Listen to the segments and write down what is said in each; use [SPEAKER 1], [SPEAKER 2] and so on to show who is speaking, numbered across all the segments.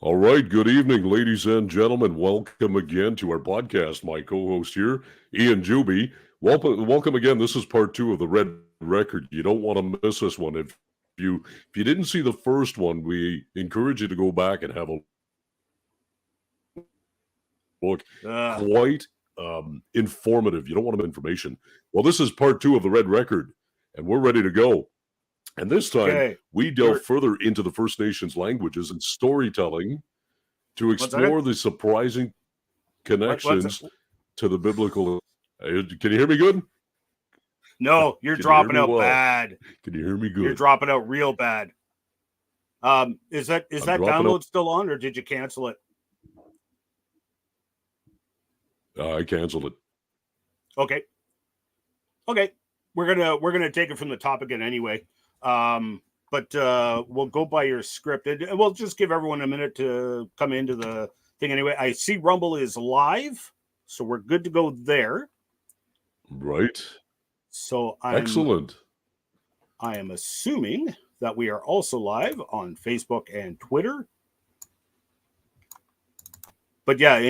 [SPEAKER 1] All right, good evening, ladies and gentlemen. Welcome again to our podcast. My co-host here, Ian Juby. Welcome again. This is part 2 of the Red Record. You don't want to miss this one. If you didn't see the first one, we encourage you to go back and have a look. Quite informative. You don't want to miss information. Well, this is part 2 of the Red Record, and we're ready to go. And this time, we delve further into the First Nations languages and storytelling to explore the surprising connections to the biblical. Can you hear me good?
[SPEAKER 2] No, you're dropping out bad.
[SPEAKER 1] Can you hear me good?
[SPEAKER 2] You're dropping out real bad. Is that download still on, or did you cancel it?
[SPEAKER 1] I canceled it.
[SPEAKER 2] Okay. We're gonna take it from the top again anyway. But we'll go by your script, and we'll just give everyone a minute to come into the thing anyway. I see Rumble is live, so we're good to go there.
[SPEAKER 1] Right.
[SPEAKER 2] So
[SPEAKER 1] excellent.
[SPEAKER 2] I am assuming that we are also live on Facebook and Twitter. But yeah,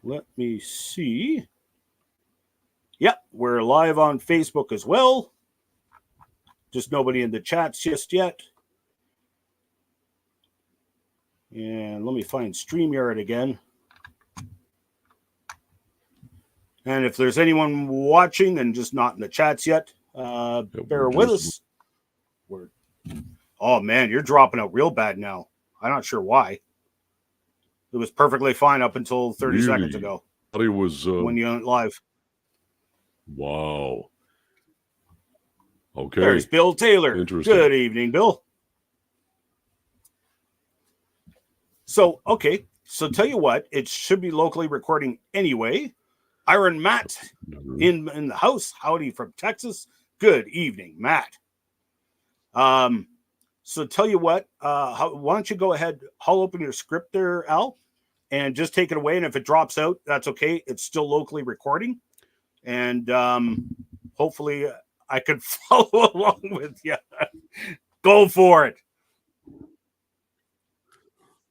[SPEAKER 2] let me see. Yep, we're live on Facebook as well. Just nobody in the chats just yet. And let me find StreamYard again. And if there's anyone watching and just not in the chats yet, bear with us. Oh, man, you're dropping out real bad now. I'm not sure why. It was perfectly fine up until 30 seconds ago.
[SPEAKER 1] I thought it was
[SPEAKER 2] when you went live.
[SPEAKER 1] Wow. Okay.
[SPEAKER 2] There's Bill Taylor. Good evening, Bill. So tell you what, it should be locally recording anyway. Iron Matt in the house. Howdy from Texas. Good evening, Matt. So tell you what, why don't you go ahead, haul open your script there, Al, and just take it away. And if it drops out, that's okay. It's still locally recording. And hopefully I could follow along with you. Go for it.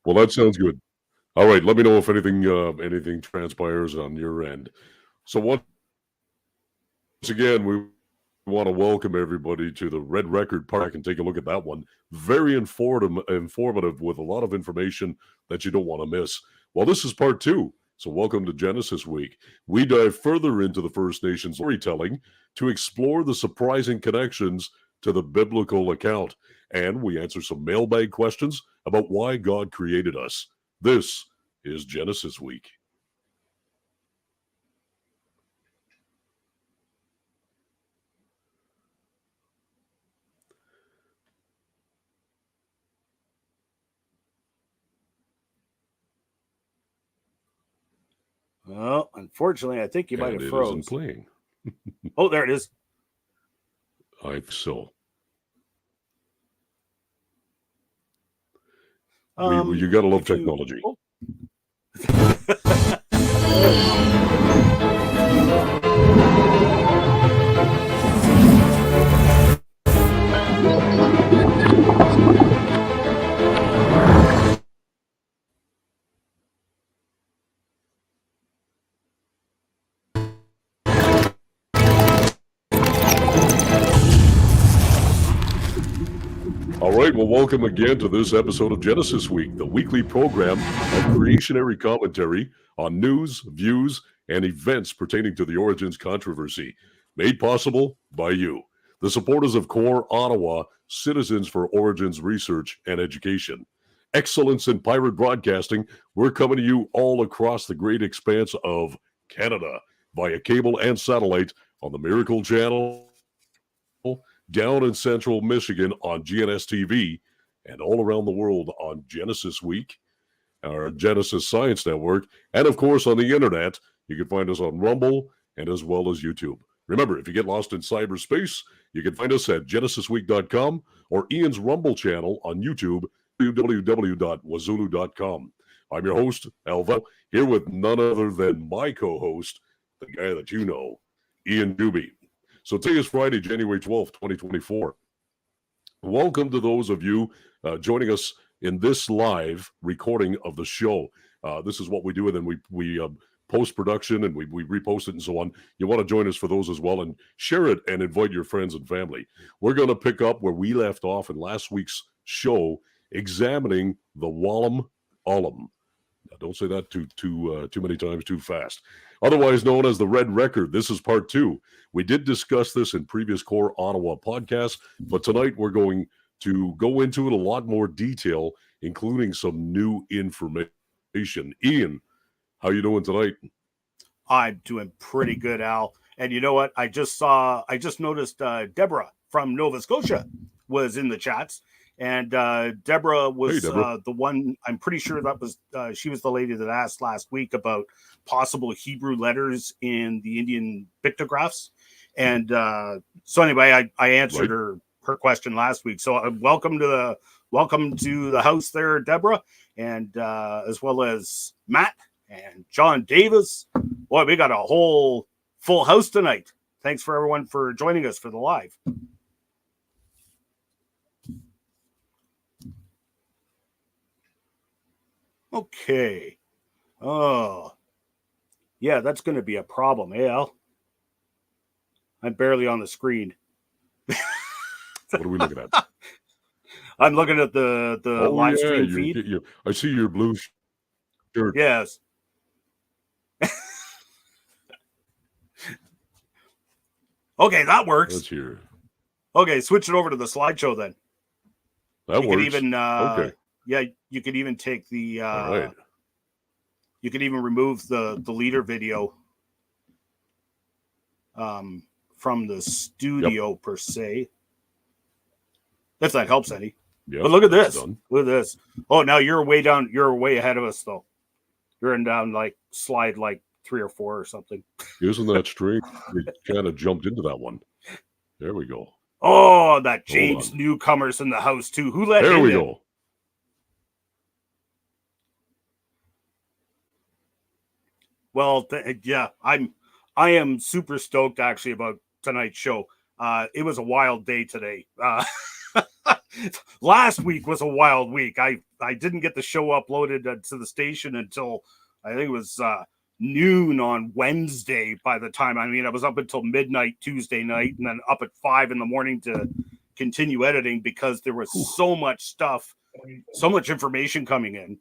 [SPEAKER 1] Well, that sounds good. All right, let me know if anything transpires on your end. So once again, we want to welcome everybody to the Red Record Park and take a look at that one. Very informative with a lot of information that you don't want to miss. Well, this is part 2. So welcome to Genesis Week. We dive further into the First Nations storytelling to explore the surprising connections to the biblical account. And we answer some mailbag questions about why God created us. This is Genesis Week.
[SPEAKER 2] Well, unfortunately, I think you might have froze.
[SPEAKER 1] It isn't playing.
[SPEAKER 2] Oh, there it is.
[SPEAKER 1] I think so. You gotta love technology. All right, well, welcome again to this episode of Genesis Week, the weekly program of creationary commentary on news, views, and events pertaining to the Origins controversy, made possible by you, the supporters of CORE Ottawa, Citizens for Origins Research and Education. Excellence in pirate broadcasting, we're coming to you all across the great expanse of Canada via cable and satellite on the Miracle Channel, down in central Michigan on GNS TV, and all around the world on Genesis Week, our Genesis Science Network, and of course on the internet. You can find us on Rumble and as well as YouTube. Remember, if you get lost in cyberspace, you can find us at genesisweek.com or Ian's Rumble channel on YouTube, www.wazulu.com. I'm your host, Alva, here with none other than my co-host, the guy that you know, Ian Juby. So today is Friday, January 12th, 2024. welcome to those of you joining us in this live recording of the show. This is what we do, and then we post-production and we repost it and so on. You want to join us for those as well and share it and invite your friends and family. We're going to pick up where we left off in last week's show, examining the Wallum Olum. Now, don't say that too many times too fast. Otherwise known as the Red Record. This is part 2. We did discuss this in previous Core Ottawa podcasts, but tonight we're going to go into it a lot more detail, including some new information. Ian, how you doing tonight?
[SPEAKER 2] I'm doing pretty good, Al. And you know what? I just noticed Deborah from Nova Scotia was in the chats. And Deborah was the one, I'm pretty sure that was, she was the lady that asked last week about possible Hebrew letters in the Indian pictographs. And so anyway, I answered her question last week. So welcome to the house there, Deborah, and as well as Matt and John Davis. Boy, we got a whole full house tonight. Thanks for everyone for joining us for the live. Okay. Oh, yeah, that's going to be a problem, Al. I'm barely on the screen.
[SPEAKER 1] What are we looking at?
[SPEAKER 2] I'm looking at the live stream feed.
[SPEAKER 1] I see your blue shirt.
[SPEAKER 2] Yes. Okay, that works.
[SPEAKER 1] Let's hear.
[SPEAKER 2] Okay, switch it over to the slideshow then.
[SPEAKER 1] That
[SPEAKER 2] you
[SPEAKER 1] works.
[SPEAKER 2] Could even,
[SPEAKER 1] okay.
[SPEAKER 2] Yeah, you could even take the.
[SPEAKER 1] All right.
[SPEAKER 2] You could even remove the leader video from the studio per se, if that helps any.
[SPEAKER 1] Yep,
[SPEAKER 2] but look at this.
[SPEAKER 1] Done.
[SPEAKER 2] Look at this. Oh, now you're way down. You're way ahead of us, though. You're in down like slide like 3 or 4 or something.
[SPEAKER 1] Isn't that strange? We kind of jumped into that one. There we go.
[SPEAKER 2] Oh, that James newcomer's in the house too. Who let him in?
[SPEAKER 1] There we go.
[SPEAKER 2] Well, yeah, I am super stoked actually about tonight's show. It was a wild day today. Last week was a wild week. I didn't get the show uploaded to the station until I think it was noon on Wednesday. By the time, I was up until midnight Tuesday night, and then up at 5 in the morning to continue editing because there was so much stuff, so much information coming in.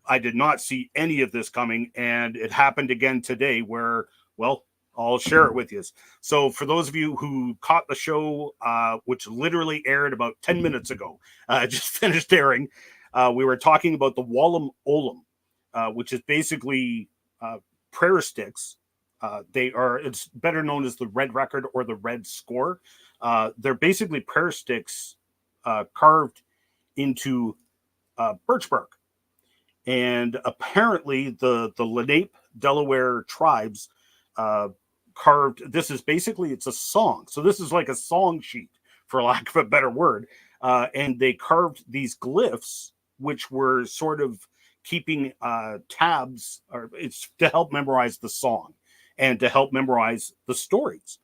[SPEAKER 2] I did not see any of this coming, and it happened again today where, well, I'll share it with you. So for those of you who caught the show, which literally aired about 10 minutes ago, just finished airing, we were talking about the Walam Olum, which is basically prayer sticks. It's better known as the Red Record or the Red Score. They're basically prayer sticks carved into birch bark. And apparently the Lenape, Delaware tribes carved, this is basically, it's a song. So this is like a song sheet, for lack of a better word. And they carved these glyphs, which were sort of keeping tabs, or it's to help memorize the song and to help memorize the stories.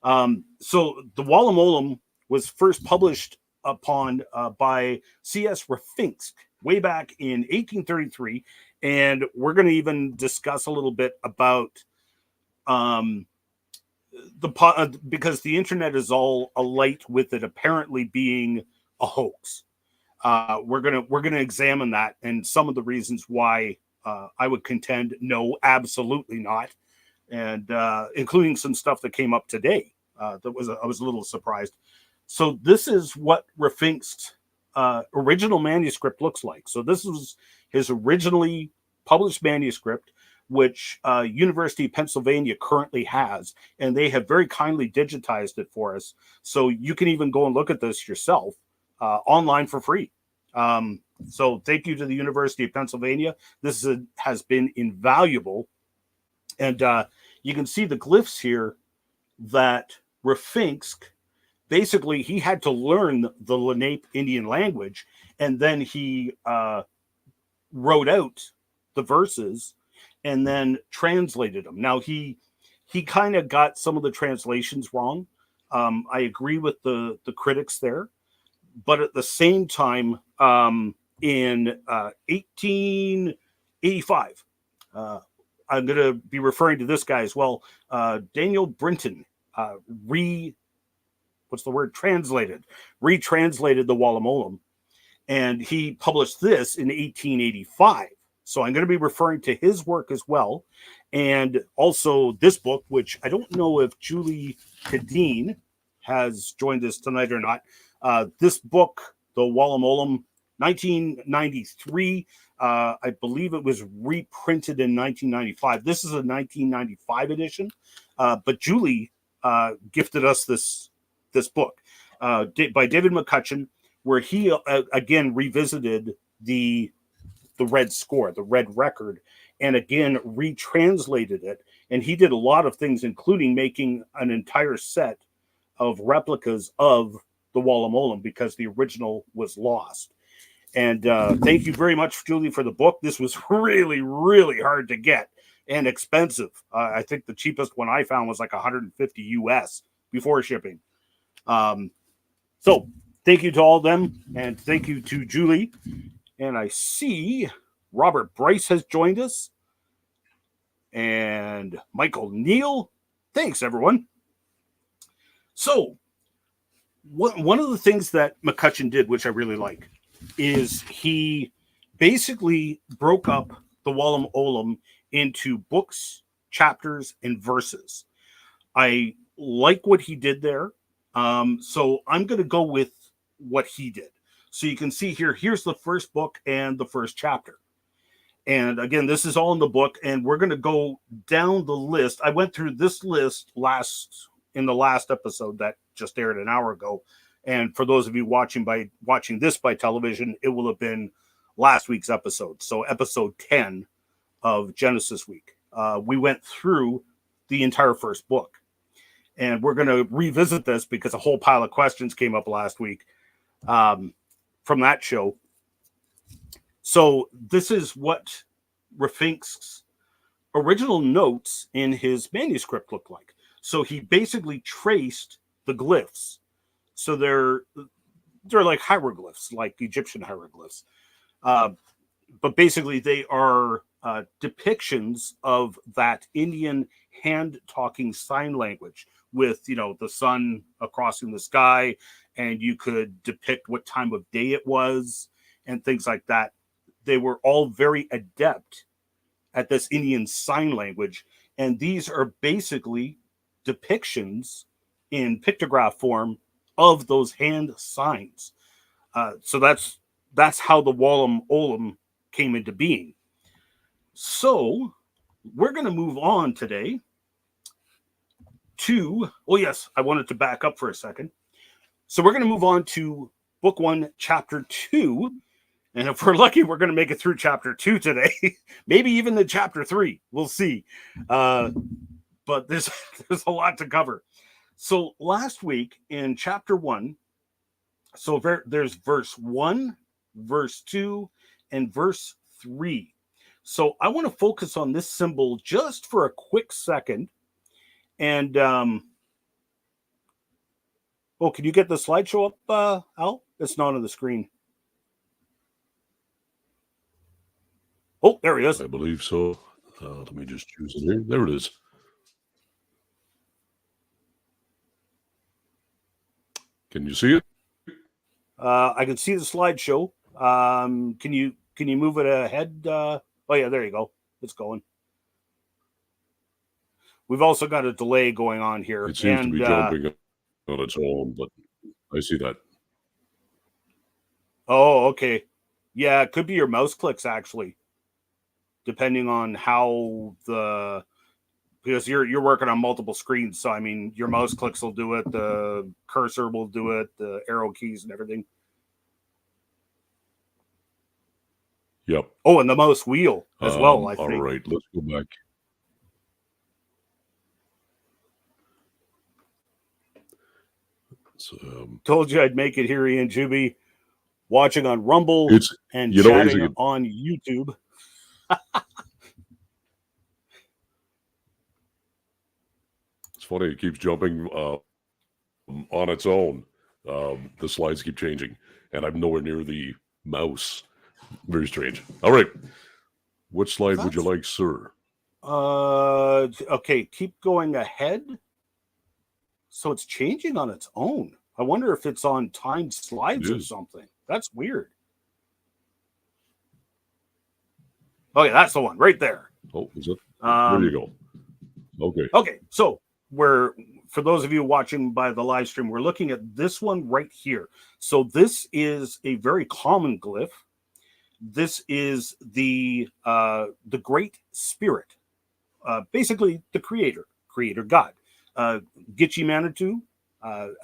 [SPEAKER 2] So the Wallum Olum was first published upon by C.S. Rafinsk way back in 1833, and we're going to even discuss a little bit about because the internet is all alight with it apparently being a hoax. We're gonna examine that and some of the reasons why I would contend no, absolutely not, and including some stuff that came up today. I was a little surprised. So this is what Rafink's original manuscript looks like. So this was his originally published manuscript, which University of Pennsylvania currently has, and they have very kindly digitized it for us. So you can even go and look at this yourself online for free. So thank you to the University of Pennsylvania. This has been invaluable. And you can see the glyphs here that Rafinsk, basically, he had to learn the Lenape Indian language, and then he wrote out the verses and then translated them. Now, he kind of got some of the translations wrong, I agree with the critics there, but at the same time, in 1885, I'm going to be referring to this guy as well. Daniel Brinton retranslated the Walam Olum, and he published this in 1885. So I'm going to be referring to his work as well, and also this book, which I don't know if Julie Kadeen has joined us tonight or not. This book, the Wallum Olum, 1993. I believe it was reprinted in 1995. This is a 1995 edition, but Julie gifted us this book by David McCutcheon, where he again revisited the red score, the red record, and again retranslated it. And he did a lot of things, including making an entire set of replicas of the Wallum Olum because the original was lost. And thank you very much, Julie, for the book. This was really, really hard to get and expensive. I think the cheapest one I found was like 150 US before shipping. So thank you to all of them, and thank you to Julie. And I see Robert Bryce has joined us, and Michael Neal. Thanks, everyone. So one of the things that McCutcheon did, which I really like, is he basically broke up the Wallum Olum into books, chapters, and verses. I like what he did there. So I'm going to go with what he did. So you can see here's the first book and the first chapter. And again, this is all in the book, and we're going to go down the list. I went through this list in the last episode that just aired an hour ago. And for those of you watching this by television, it will have been last week's episode. So episode 10 of Genesis Week. We went through the entire first book. And we're going to revisit this because a whole pile of questions came up last week from that show. So this is what Rafink's original notes in his manuscript look like. So he basically traced the glyphs. So they're like hieroglyphs, like Egyptian hieroglyphs. But basically they are depictions of that Indian hand-talking sign language with, the sun crossing the sky, and you could depict what time of day it was and things like that. They were all very adept at this Indian sign language, and these are basically depictions in pictograph form of those hand signs. So that's how the Wallum Olum came into being. So we're going to move on today to, yes, I wanted to back up for a second. So we're going to move on to book 1, chapter 2. And if we're lucky, we're going to make it through chapter 2 today. Maybe even the chapter 3. We'll see. But there's a lot to cover. So last week in chapter 1, so there's verse 1, verse 2, and verse 3. So I want to focus on this symbol just for a quick second. And, can you get the slideshow up, Al? It's not on the screen. Oh, there he is.
[SPEAKER 1] I believe so. Let me just choose it here. There it is. Can you see it?
[SPEAKER 2] I can see the slideshow. Can you move it ahead? Oh yeah, there you go. It's going. We've also got a delay going on here.
[SPEAKER 1] It seems to be jumping on its own, but I see that.
[SPEAKER 2] Oh, okay. Yeah, it could be your mouse clicks actually, depending on how because you're working on multiple screens. So I mean, your mouse clicks will do it, the cursor will do it, the arrow keys and everything.
[SPEAKER 1] Yep.
[SPEAKER 2] Oh, and the mouse wheel as well, I think.
[SPEAKER 1] All right, let's go back.
[SPEAKER 2] Told you I'd make it here, Ian Juby, watching on Rumble and chatting on YouTube.
[SPEAKER 1] It's funny, it keeps jumping on its own. The slides keep changing, and I'm nowhere near the mouse. Very strange. All right. Which slide would you like, sir?
[SPEAKER 2] Okay, keep going ahead. So it's changing on its own. I wonder if it's on timed slides or something. That's weird. Okay, that's the one right there.
[SPEAKER 1] Oh, is it? There you go. Okay.
[SPEAKER 2] Okay, so for those of you watching by the live stream, we're looking at this one right here. So this is a very common glyph. This is the Great Spirit, basically the creator God. Gitche Manitou,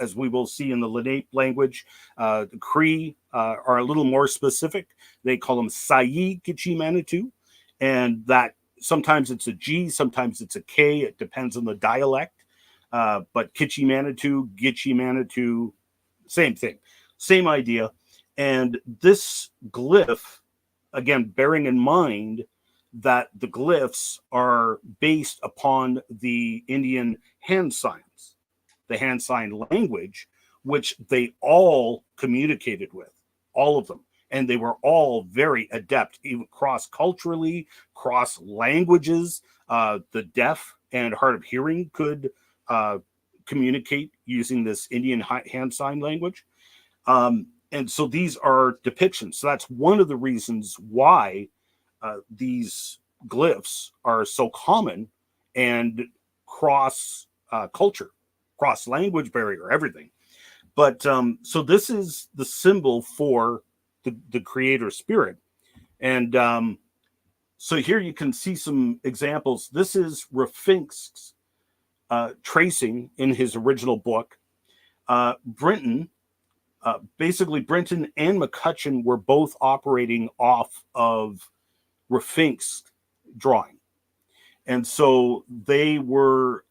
[SPEAKER 2] as we will see in the Lenape language, the Cree are a little more specific. They call them Sayi Gitche Manitou, and that sometimes it's a G, sometimes it's a K. It depends on the dialect. But Gitche Manitou, same thing, same idea. And this glyph, again, bearing in mind that the glyphs are based upon the Indian hand signs, the hand sign language, which they all communicated with, all of them. And they were all very adept, even cross-culturally, cross-languages. The deaf and hard of hearing could communicate using this Indian hand sign language. And so these are depictions. So that's one of the reasons why these glyphs are so common and cross culture, cross language barrier, everything. But so this is the symbol for the creator spirit. And so here you can see some examples. This is Rafink's tracing in his original book. Basically, Brinton and McCutcheon were both operating off of Rafink's drawing. And so they were,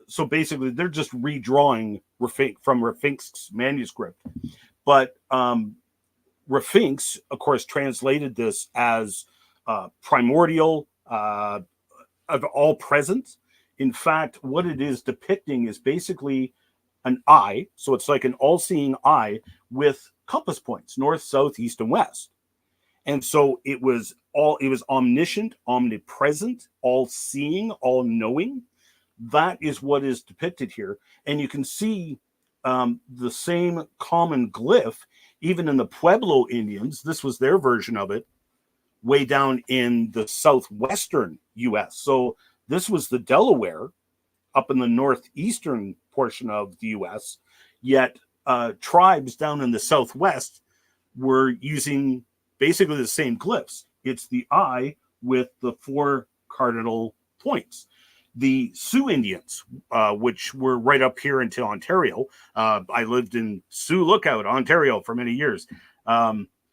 [SPEAKER 2] so basically they're just redrawing from Rafink's manuscript. But Rafink's, of course, translated this as primordial, of all present. In fact, what it is depicting is basically an eye. So it's like an all-seeing eye with compass points, north, south, east, and west. And so it was omniscient, omnipresent, all-seeing, all-knowing. That is what is depicted here. And you can see the same common glyph, even in the Pueblo Indians. This was their version of it, way down in the southwestern U.S. So this was the Delaware, up in the northeastern portion of the U.S., yet tribes down in the southwest were using basically the same glyphs. It's the eye with the 4 cardinal points. The Sioux Indians, which were right up here into Ontario. I lived in Sioux Lookout, Ontario, for many years.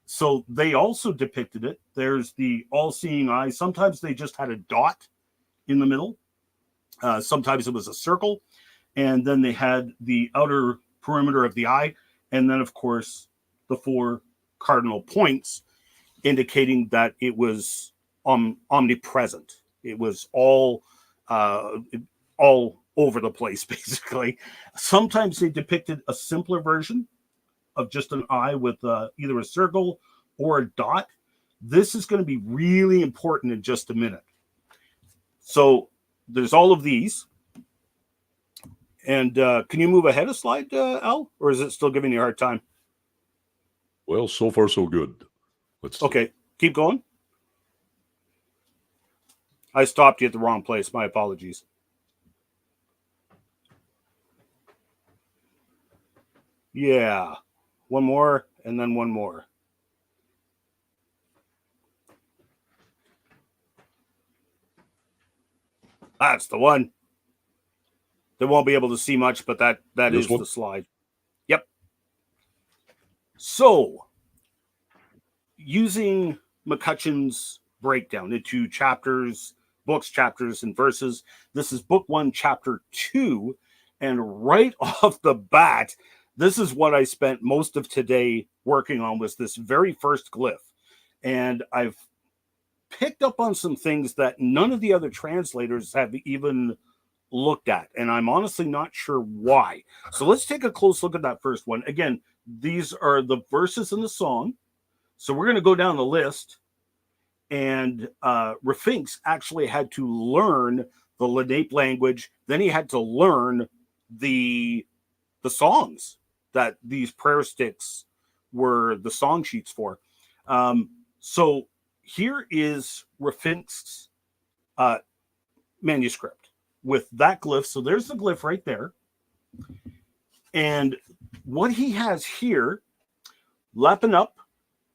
[SPEAKER 2] So they also depicted it. There's the all-seeing eye. Sometimes they just had a dot in the middle. Sometimes it was a circle. And then they had the outer perimeter of the eye. And then, of course, the 4 cardinal points, indicating that it was omnipresent. It was all over the place, basically. Sometimes they depicted a simpler version of just an eye with either a circle or a dot. This is going to be really important in just a minute. So there's all of these. And can you move ahead a slide, Al? Or is it still giving you a hard time?
[SPEAKER 1] Well, so far so good.
[SPEAKER 2] Okay, keep going. I stopped you at the wrong place. My apologies. Yeah. One more, and then one more. That's the one. They won't be able to see much, but that is the slide. Yep. So, using McCutcheon's breakdown into chapters, books, chapters, and verses, this is book 1, chapter 2. And right off the bat, this is what I spent most of today working on, was this very first glyph. And I've picked up on some things that none of the other translators have even looked at, and I'm honestly not sure why. So let's take a close look at that first one. Again, these are the verses in the song. So we're going to go down the list, and Rafinks actually had to learn the Lenape language. Then he had to learn the songs that these prayer sticks were the song sheets for. So here is Rafinks' manuscript with that glyph. So there's the glyph right there. And what he has here, lapping up,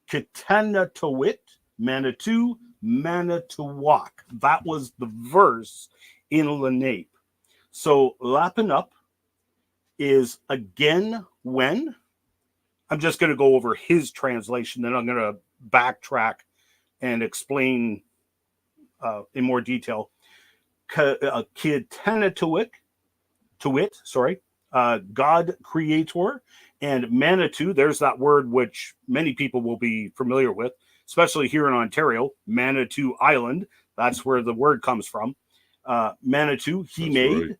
[SPEAKER 2] Kitanatowit, Manitou, Manitowok. That was the verse in Lenape. So lapping up is again when. I'm just going to go over his translation, then I'm going to backtrack and explain in more detail. Kitanatowit, God creator, and Manitou. There's that word which many people will be familiar with, especially here in Ontario, Manitou Island. That's where the word comes from. Manitou, he
[SPEAKER 1] That's
[SPEAKER 2] made.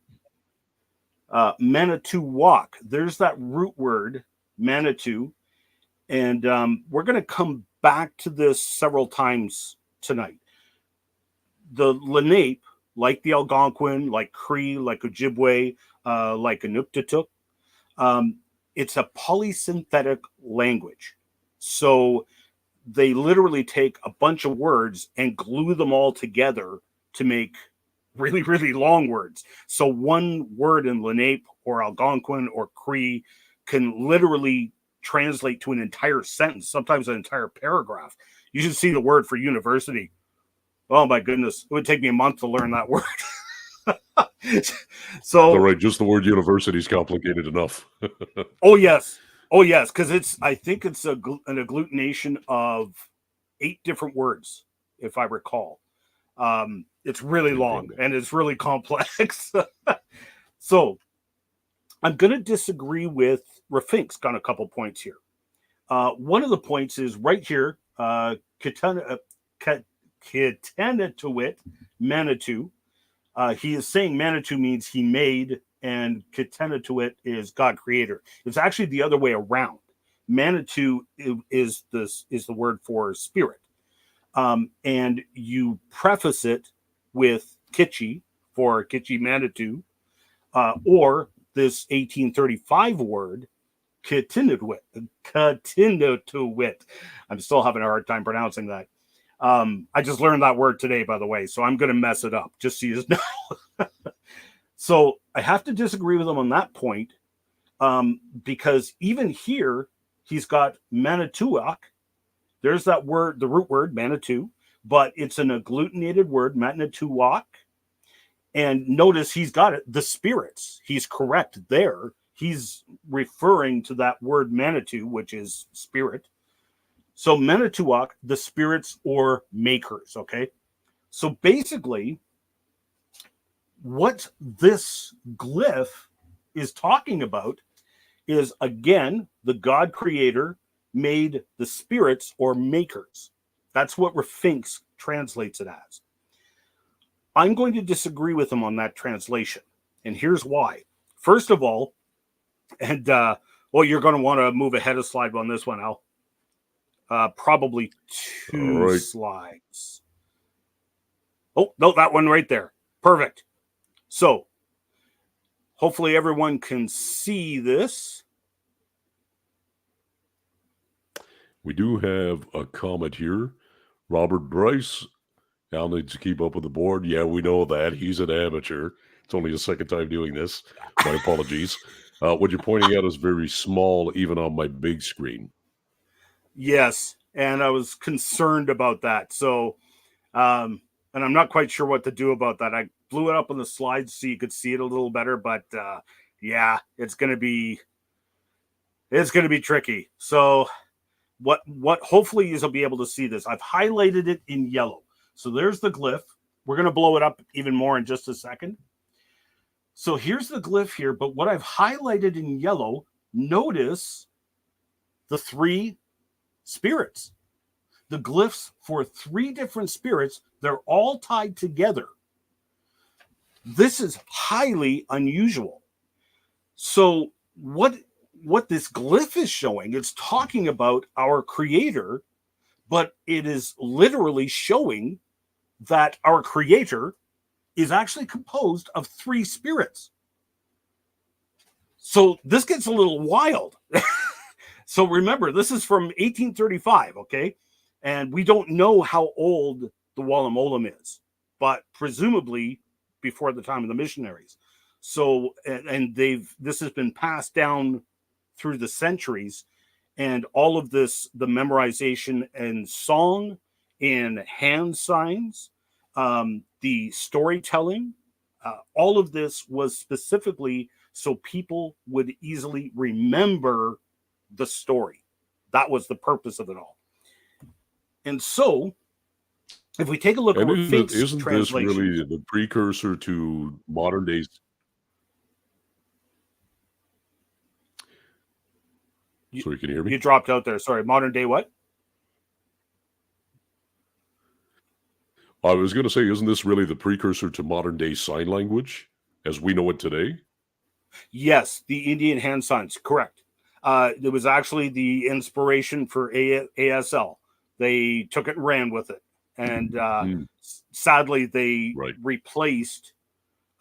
[SPEAKER 1] right.
[SPEAKER 2] Manitowok. There's that root word, Manitou. And we're going to come back to this several times tonight. The Lenape, like the Algonquin, like Cree, like Ojibwe, like Inuktitut, it's a polysynthetic language. So they literally take a bunch of words and glue them all together to make really, really long words. So one word in Lenape or Algonquin or Cree can literally translate to an entire sentence, sometimes an entire paragraph. You should see the word for university. Oh my goodness, it would take me a month to learn that word. So,
[SPEAKER 1] All right, just the word university is complicated enough.
[SPEAKER 2] oh yes, because I think it's an agglutination of 8 different words, if I recall. It's really long and it's really complex. So I'm going to disagree with Rafinks on a couple points here. One of the points is right here, Kitanatowit, Manitou. He is saying Manitou means he made, and Kitanatowit is God creator. It's actually the other way around. Manitou is the word for spirit. And you preface it with Kitchi for Kitchi Manitou, or this 1835 word, Kitinutwit. I'm still having a hard time pronouncing that. I just learned that word today, by the way, so I'm going to mess it up, just so you know. So I have to disagree with him on that point, because even here, he's got Manitowok. There's that word, the root word, Manitou, but it's an agglutinated word, Manitowok. And notice he's got it, the spirits. He's correct there. He's referring to that word Manitou, which is spirit. So Manitowok, the spirits or makers, okay? So basically, what this glyph is talking about is, again, the God creator made the spirits or makers. That's what Rafinks translates it as. I'm going to disagree with him on that translation, and here's why. First of all, and you're going to want to move ahead a slide on this one, Al. Probably 2 slides. Oh, no, that one right there. Perfect. So, hopefully everyone can see this.
[SPEAKER 1] We do have a comment here. Robert Bryce. Al needs to keep up with the board. Yeah, we know that. He's an amateur. It's only his second time doing this. My apologies. What you're pointing out is very small, even on my big screen.
[SPEAKER 2] Yes, and I was concerned about that. So, and I'm not quite sure what to do about that. I blew it up on the slides so you could see it a little better, but yeah, it's going to be tricky. So, what hopefully you'll be able to see this. I've highlighted it in yellow. So there's the glyph. We're going to blow it up even more in just a second. So here's the glyph here, but what I've highlighted in yellow, notice the 3 spirits. The glyphs for 3 different spirits, they're all tied together. This is highly unusual. So what this glyph is showing, it's talking about our creator, but it is literally showing that our creator is actually composed of 3 spirits. So this gets a little wild. So remember, this is from 1835, okay? And we don't know how old the Walam Olum is, but presumably before the time of the missionaries. So, and this has been passed down through the centuries, and all of this, the memorization and song and hand signs, the storytelling, all of this was specifically so people would easily remember the story. That was the purpose of it all. And so, if we take a look at Fink's
[SPEAKER 1] isn't this
[SPEAKER 2] translation,
[SPEAKER 1] really the precursor to modern days? Sorry, can you hear me?
[SPEAKER 2] You dropped out there. Sorry, modern day what?
[SPEAKER 1] I was going to say, isn't this really the precursor to modern day sign language as we know it today?
[SPEAKER 2] Yes, the Indian hand signs, correct. It was actually the inspiration for ASL. They took it and ran with it. And sadly, they replaced,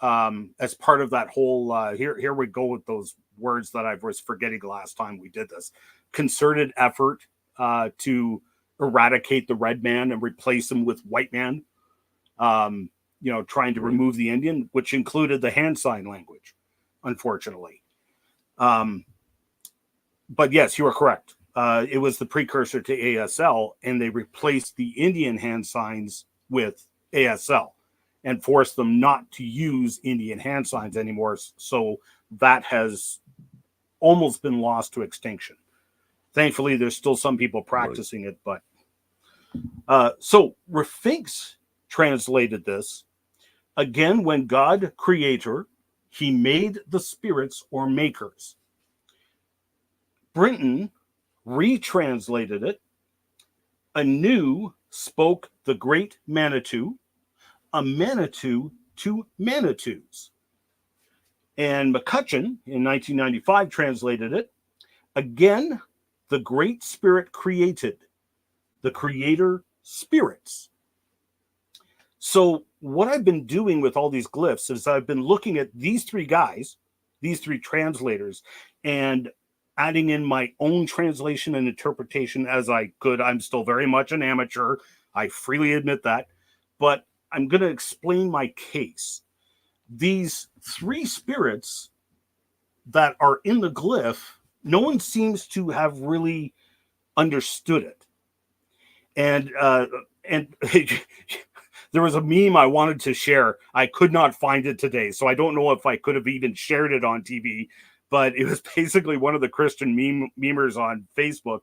[SPEAKER 2] as part of that whole, here we go with those words that I was forgetting last time we did this, concerted effort to eradicate the red man and replace him with white man, trying to remove the Indian, which included the hand sign language, unfortunately. But yes, you are correct. It was the precursor to ASL, and they replaced the Indian hand signs with ASL and forced them not to use Indian hand signs anymore. So that has almost been lost to extinction. Thankfully, there's still some people practicing it, but so Rafinks translated this again. When God creator, he made the spirits or makers. Brinton retranslated it. Anew spoke the great Manitou, a Manitou to Manitous. And McCutcheon in 1995 translated it. Again, the Great Spirit created, the Creator spirits. So what I've been doing with all these glyphs is I've been looking at these 3 guys, these 3 translators, and adding in my own translation and interpretation as I could. I'm still very much an amateur. I freely admit that. But I'm going to explain my case. These 3 spirits that are in the glyph, no one seems to have really understood it. And there was a meme I wanted to share. I could not find it today, so I don't know if I could have even shared it on TV, but it was basically one of the Christian memers on Facebook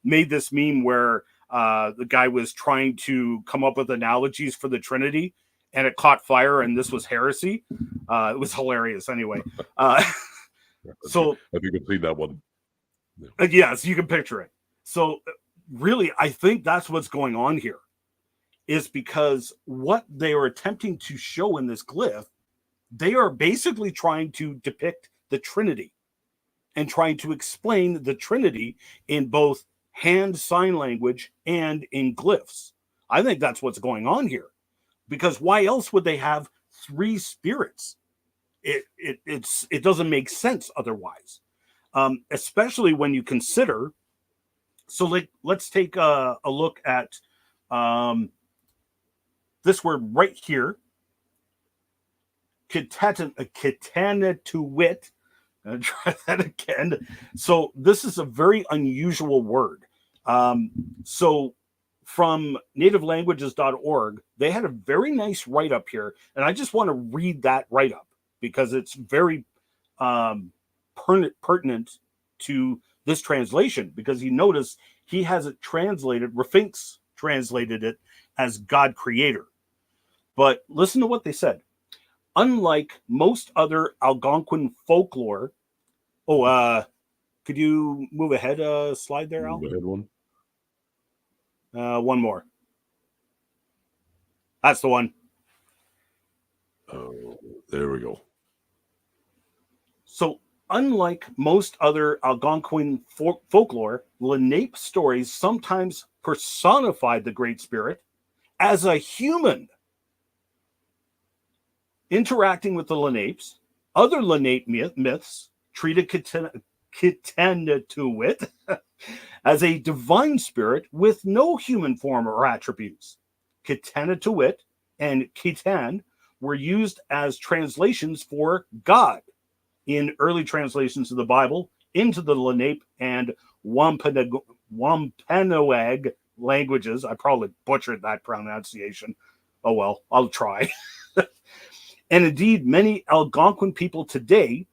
[SPEAKER 2] made this meme where the guy was trying to come up with analogies for the Trinity, and it caught fire, and this was heresy. It was hilarious anyway. So
[SPEAKER 1] I think I've seen that one.
[SPEAKER 2] Yes, you can picture it. So really, I think that's what's going on here, is because what they are attempting to show in this glyph, they are basically trying to depict the Trinity and trying to explain the Trinity in both hand sign language and in glyphs. I think that's what's going on here, because why else would they have 3 spirits? It doesn't make sense otherwise, especially when you consider. So let's take a look at this word right here, Kitanatuwit. Try that again. So this is a very unusual word. So from nativelanguages.org, they had a very nice write-up here, and I just want to read that write-up because it's very pertinent to this translation, because you notice he has it translated, Rafinks translated it as God creator. But listen to what they said. Unlike most other Algonquin folklore, could you move ahead a slide there, Al?
[SPEAKER 1] Move ahead one.
[SPEAKER 2] One more. That's the one.
[SPEAKER 1] Oh, there we go.
[SPEAKER 2] So, unlike most other Algonquin folklore, Lenape stories sometimes personified the Great Spirit as a human. Interacting with the Lenapes, other Lenape myths treated Kittanatuit as a divine spirit with no human form or attributes. Kittanatuit and Kitan were used as translations for God in early translations of the Bible into the Lenape and Wampanoag languages. I probably butchered that pronunciation. Oh well, I'll try. And indeed, many Algonquin people today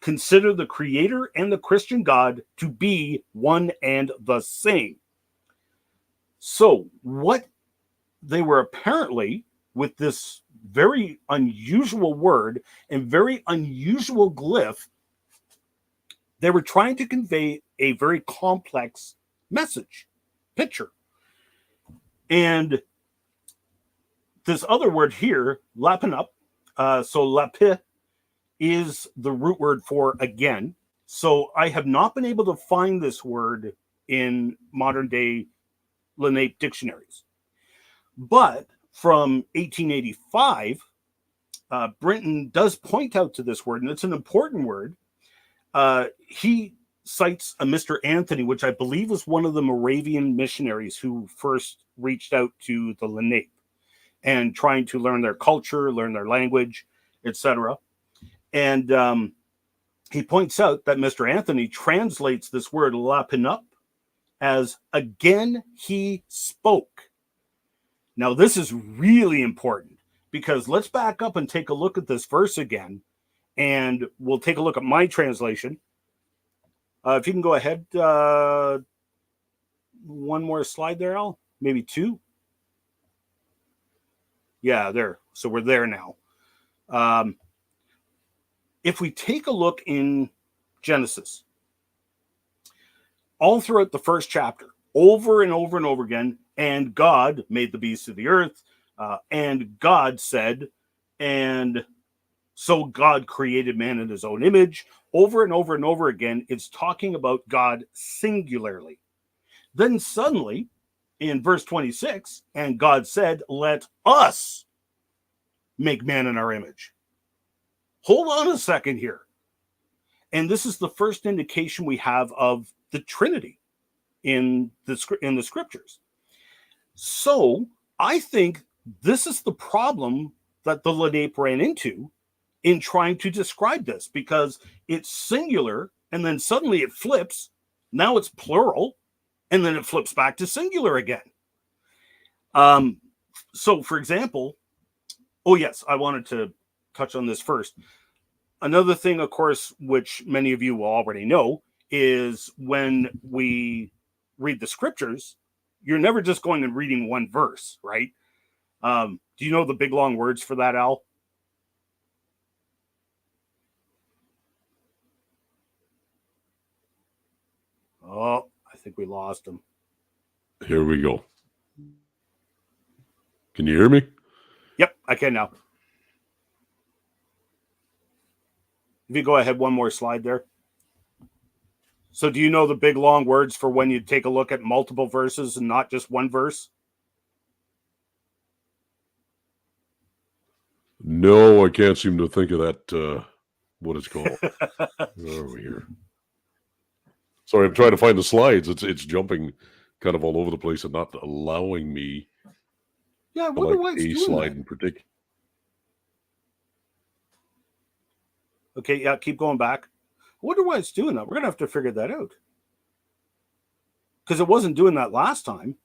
[SPEAKER 2] consider the Creator and the Christian God to be one and the same. So, what they were apparently, with this very unusual word and very unusual glyph, they were trying to convey a very complex message, picture. And this other word here, lapinup, so lapi is the root word for again. So I have not been able to find this word in modern day Lenape dictionaries. But from 1885, Brinton does point out to this word, and it's an important word. He cites a Mr. Anthony, which I believe was one of the Moravian missionaries who first reached out to the Lenape and trying to learn their culture, learn their language, etc. And he points out that Mr. Anthony translates this word lapinup as again he spoke. Now, this is really important because let's back up and take a look at this verse again, and we'll take a look at my translation. If you can go ahead, one more slide there, Al, maybe two. Yeah, there. So we're there now. If we take a look in Genesis, all throughout the first chapter, over and over and over again, and God made the beasts of the earth, and God said, and so God created man in his own image. Over and over and over again, it's talking about God singularly. Then suddenly, in verse 26, and God said, let us make man in our image. Hold on a second here. And this is the first indication we have of the Trinity in the scriptures. So I think this is the problem that the Lenape ran into in trying to describe this, because it's singular and then suddenly it flips. Now it's plural and then it flips back to singular again. So for example, oh yes, I wanted to touch on this first. Another thing, of course, which many of you will already know, is when we read the scriptures, you're never just going and reading one verse, right? Do you know the big long words for that, Al? Oh, I think we lost him.
[SPEAKER 1] Here we go. Can you hear me?
[SPEAKER 2] Yep, I can now. If you go ahead, one more slide there. So do you know the big long words for when you take a look at multiple verses and not just one verse?
[SPEAKER 1] No, I can't seem to think of that, what it's called. Where are we here? Sorry, I'm trying to find the slides. It's jumping kind of all over the place and not allowing me
[SPEAKER 2] Yeah, I wonder why it's
[SPEAKER 1] a
[SPEAKER 2] doing
[SPEAKER 1] slide
[SPEAKER 2] that.
[SPEAKER 1] in particular.
[SPEAKER 2] Okay, yeah, keep going back. I wonder why it's doing that. We're going to have to figure that out. Because it wasn't doing that last time.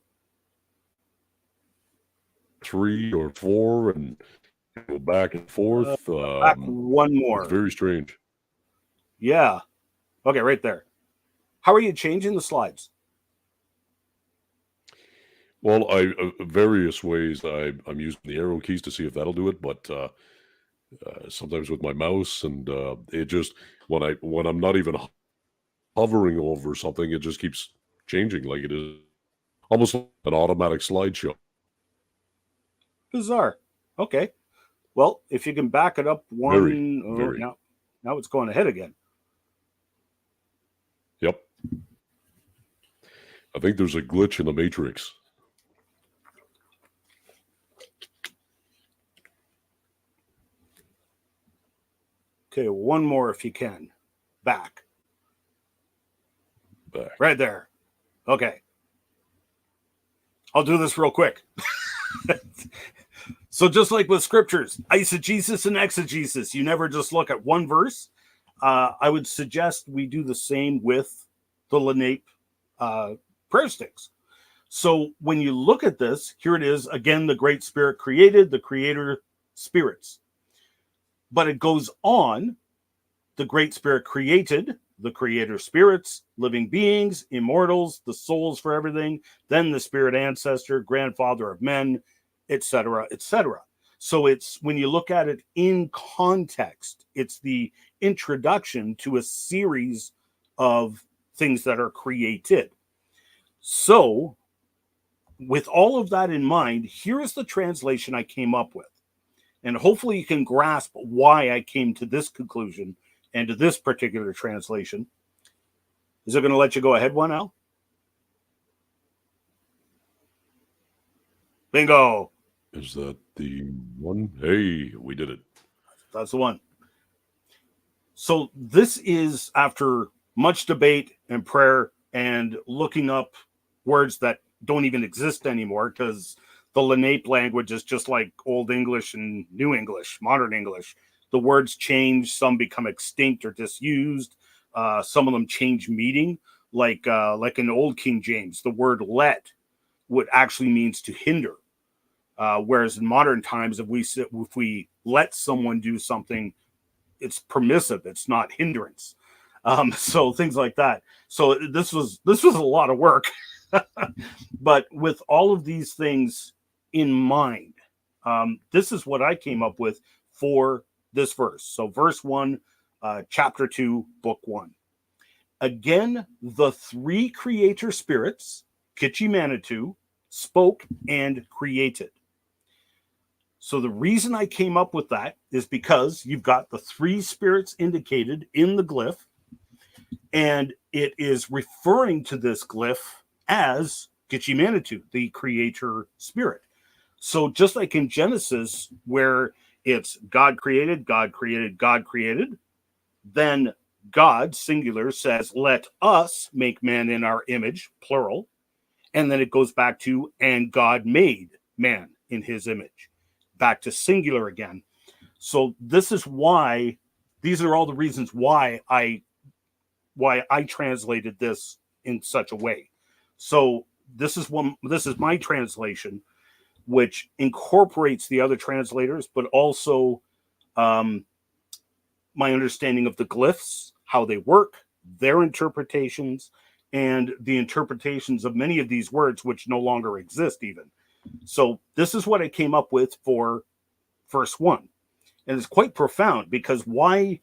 [SPEAKER 1] 3 or 4 and go back and forth.
[SPEAKER 2] Back one more.
[SPEAKER 1] It's very strange.
[SPEAKER 2] Yeah. Okay, right there. How are you changing the slides?
[SPEAKER 1] Well, various ways. I'm using the arrow keys to see if that'll do it, but sometimes with my mouse, and it just when I'm not even hovering over something, it just keeps changing, like it is almost like an automatic slideshow.
[SPEAKER 2] Bizarre. Okay. Well, if you can back it up
[SPEAKER 1] Very.
[SPEAKER 2] now it's going ahead again.
[SPEAKER 1] Yep. I think there's a glitch in the matrix.
[SPEAKER 2] Okay, one more if you can. Back. Right there. Okay. I'll do this real quick. So just like with scriptures, eisegesis and exegesis, you never just look at one verse. I would suggest we do the same with the Lenape prayer sticks. So when you look at this, here it is, again, the Great Spirit created, the Creator spirits. But it goes on, the Great Spirit created, the Creator spirits, living beings, immortals, the souls for everything, then the spirit ancestor, grandfather of men, etc., etc. So it's, when you look at it in context, it's the introduction to a series of things that are created. So with all of that in mind, here is the translation I came up with. And hopefully you can grasp why I came to this conclusion and to this particular translation. Is it going to let you go ahead one, Al? Bingo.
[SPEAKER 1] Is that the one? Hey, we did it.
[SPEAKER 2] That's the one. So this is after much debate and prayer and looking up words that don't even exist anymore, because the Lenape language is just like Old English and New English, modern English. The words change, some become extinct or disused. Some of them change meaning, like in Old King James, the word let would actually means to hinder. Whereas in modern times, if we let someone do something, it's permissive, it's not hindrance. So things like that. So this was a lot of work. But with all of these things in mind, this is what I came up with for this verse. So verse 1, chapter 2, book 1. Again, the three creator spirits, Kichi Manitou, spoke and created. So the reason I came up with that is because you've got the three spirits indicated in the glyph, and it is referring to this glyph as Kichi Manitou, the creator spirit. So just like in Genesis, where it's God created, God created, God created, then God, singular, says, let us make man in our image, plural. And then it goes back to, and God made man in his image. Back to singular again. So this is why, these are all the reasons why I translated this in such a way. So this is my translation, which incorporates the other translators, but also my understanding of the glyphs, how they work, their interpretations, and the interpretations of many of these words which no longer exist even. So this is what I came up with for verse 1. And it's quite profound, because why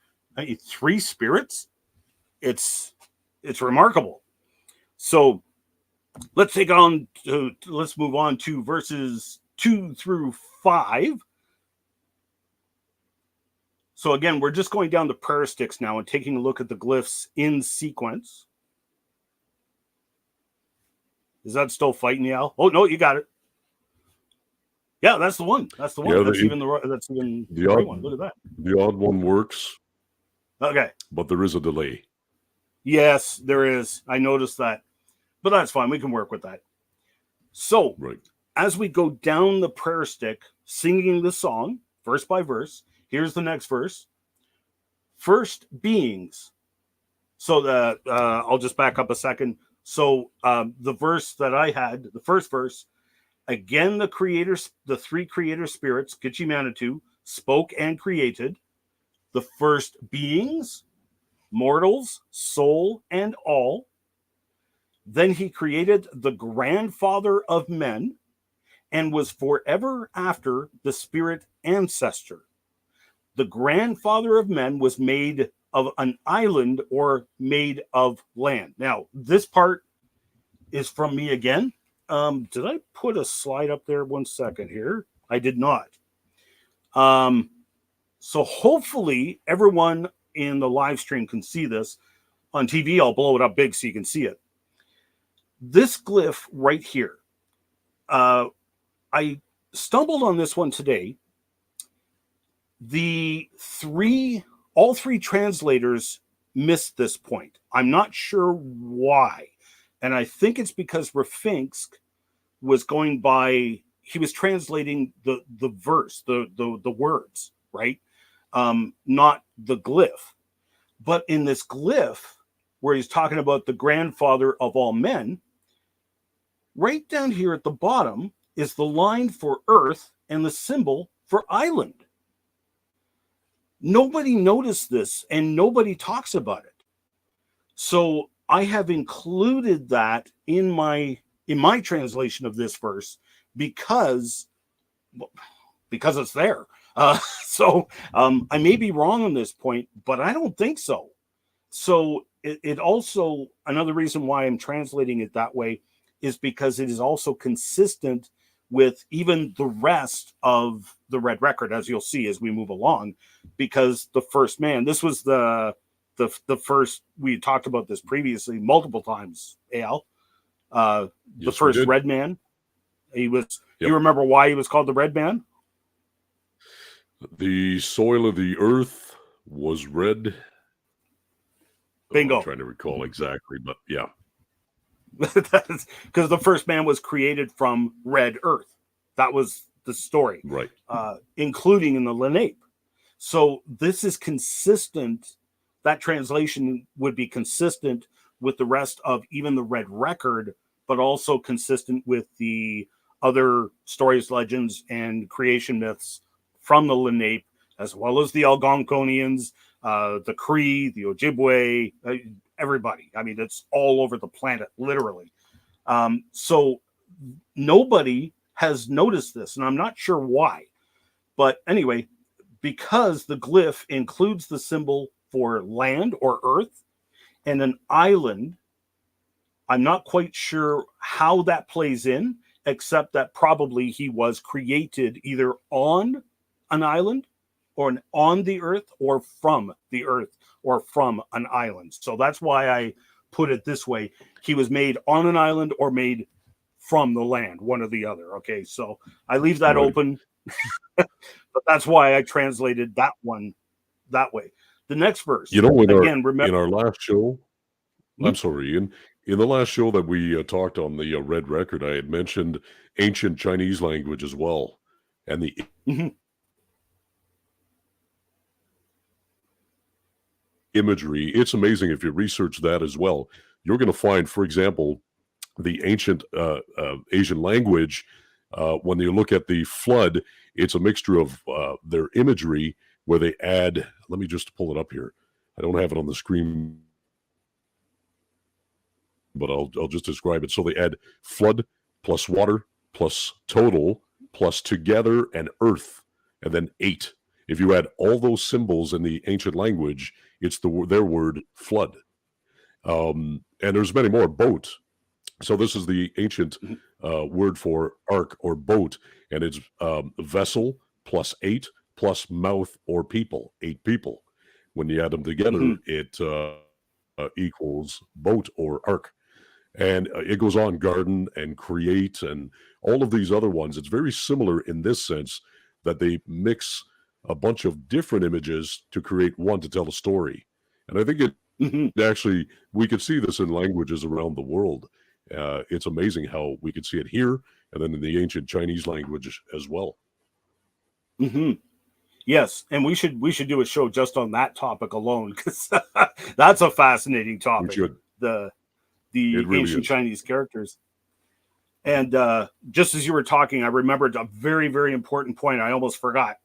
[SPEAKER 2] three spirits? It's remarkable. So let's move on to verses 2 through 5. So again, we're just going down the prayer sticks now and taking a look at the glyphs in sequence. Is that still fighting you, Al? Oh no, you got it. Yeah, that's the one. That's the one.
[SPEAKER 1] Yeah,
[SPEAKER 2] that's even the right one. Look at that.
[SPEAKER 1] The odd one works.
[SPEAKER 2] Okay.
[SPEAKER 1] But there is a delay.
[SPEAKER 2] Yes, there is. I noticed that. But that's fine. We can work with that. So,
[SPEAKER 1] right,
[SPEAKER 2] as we go down the prayer stick, singing the song, verse by verse, here's the next verse. First beings. So I'll just back up a second. So the verse that I had, the first verse, again, the three creator spirits, Kichi Manitou, spoke and created. The first beings, mortals, soul, and all. Then he created the grandfather of men and was forever after the spirit ancestor. The grandfather of men was made of an island or made of land. Now, this part is from me again. Did I put a slide up there? 1 second here. I did not. So hopefully everyone in the live stream can see this. On TV, I'll blow it up big so you can see it. This glyph right here, I stumbled on this one today. All three translators missed this point. I'm not sure why. And I think it's because Rafinsk was going by, he was translating the verse, the words, right? Not the glyph. But in this glyph, where he's talking about the grandfather of all men, right down here at the bottom is the line for earth and the symbol for island. Nobody noticed this and nobody talks about it. So I have included that in my translation of this verse because it's there. So I may be wrong on this point, but I don't think so. So it also, another reason why I'm translating it that way is because it is also consistent with even the rest of the Red Record, as you'll see as we move along, because the first man, this was the first, we talked about this previously multiple times, Al. The first Red Man. He was, you remember why he was called the Red Man?
[SPEAKER 1] The soil of the earth was red.
[SPEAKER 2] Bingo.
[SPEAKER 1] I'm trying to recall exactly, but yeah.
[SPEAKER 2] That's because the first man was created from red earth. That was the story.
[SPEAKER 1] Right.
[SPEAKER 2] Including in the Lenape. So this is consistent. That translation would be consistent with the rest of even the Red Record, but also consistent with the other stories, legends, and creation myths from the Lenape, as well as the Algonquinians, the Cree, the Ojibwe, everybody. I mean, it's all over the planet, literally. So nobody has noticed this, and I'm not sure why. But anyway, because the glyph includes the symbol for land or earth and an island, I'm not quite sure how that plays in, except that probably he was created either on an island or on the earth or from the earth or from an island. So that's why I put it this way. He was made on an island or made from the land, one or the other. Okay, so I leave that open. But that's why I translated that one that way. The next verse.
[SPEAKER 1] You know,
[SPEAKER 2] remember
[SPEAKER 1] in our last show, I'm sorry, Ian. In the last show that we talked on the Red Record, I had mentioned ancient Chinese language as well. And the imagery, it's amazing if you research that as well. You're going to find, for example, the ancient Asian language, when you look at the flood, it's a mixture of their imagery where they add, let me just pull it up here. I don't have it on the screen, but I'll just describe it. So they add flood plus water plus total plus together and earth, and then 8. If you add all those symbols in the ancient language, it's their word flood. And there's many more. Boat. So this is the ancient word for ark or boat, and it's vessel plus 8 plus mouth or people, 8 people. When you add them together, it equals boat or ark. And it goes on, garden and create and all of these other ones. It's very similar in this sense that they mix a bunch of different images to create one to tell a story. And I think it actually, we could see this in languages around the world. It's amazing how we could see it here and then in the ancient Chinese language as well.
[SPEAKER 2] Yes, and we should do a show just on that topic alone, because that's a fascinating topic.
[SPEAKER 1] We should.
[SPEAKER 2] The ancient Chinese characters. And just as you were talking, I remembered a very, very important point. I almost forgot.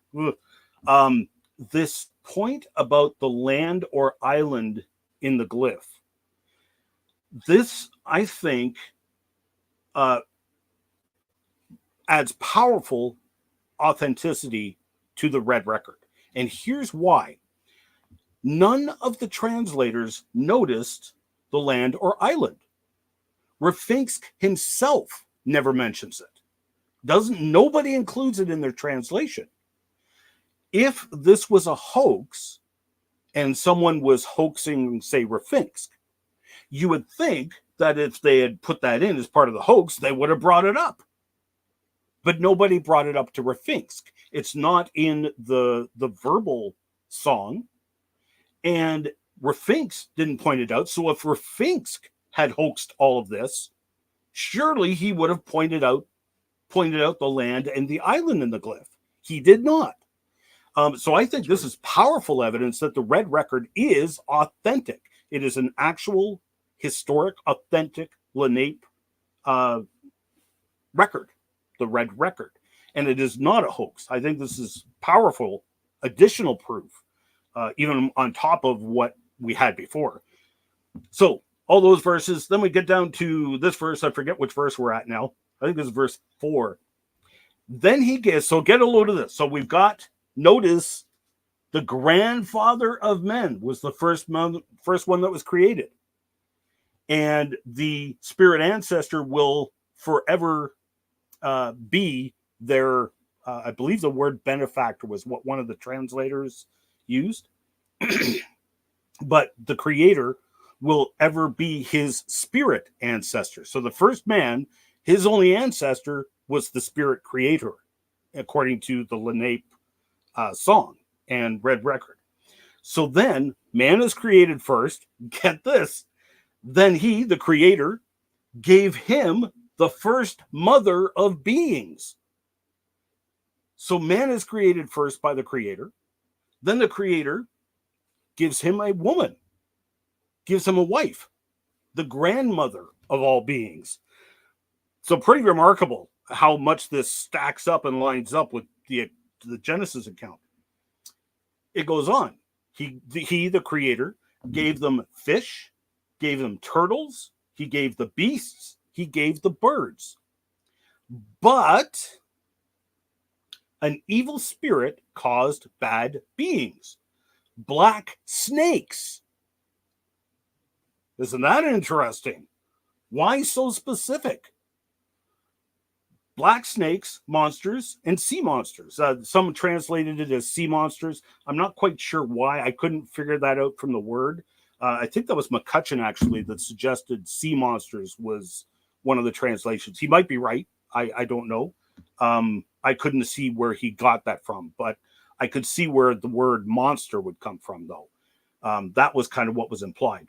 [SPEAKER 2] This point about the land or island in the glyph. This, I think, adds powerful authenticity to the Red Record. And here's why. None of the translators noticed the land or island. Rafinsk himself never mentions it. Nobody includes it in their translation. if this was a hoax and someone was hoaxing, say, Raffinsk, you would think that if they had put that in as part of the hoax, they would have brought it up. But nobody brought it up to Raffinsk. It's not in the verbal song. And Raffinsk didn't point it out. So if Raffinsk had hoaxed all of this, surely he would have pointed out the land and the island in the glyph. He did not. So I think this is powerful evidence that the red record is authentic. It is an actual, historic, authentic Lenape record, the red record. And it is not a hoax. I think this is powerful additional proof, even on top of what we had before. So all those verses, then we get down to this verse. I forget which verse we're at now. I think this is verse 4. Then he gets, so get a load of this. So we've got, notice, the grandfather of men was the first one that was created. And the spirit ancestor will forever be their, I believe the word benefactor was what one of the translators used. But the creator will ever be his spirit ancestor. So the first man, his only ancestor was the spirit creator, according to the Lenape song and red record. So then man is created first. Get this. Then he, the creator, gave him the first mother of beings. So man is created first by the creator. Then the creator gives him a woman, gives him a wife, the grandmother of all beings. So pretty remarkable how much this stacks up and lines up with the Genesis account. It goes on. He, the creator, gave them fish, gave them turtles, he gave the beasts, he gave the birds. But an evil spirit caused bad beings, black snakes. Isn't that interesting? Why so specific? Black snakes, monsters, and sea monsters. Some translated it as sea monsters. I'm not quite sure why. I couldn't figure that out from the word. I think that was McCutcheon, actually, that suggested sea monsters was one of the translations. He might be right. I don't know. I couldn't see where he got that from, but I could see where the word monster would come from, though. That was kind of what was implied.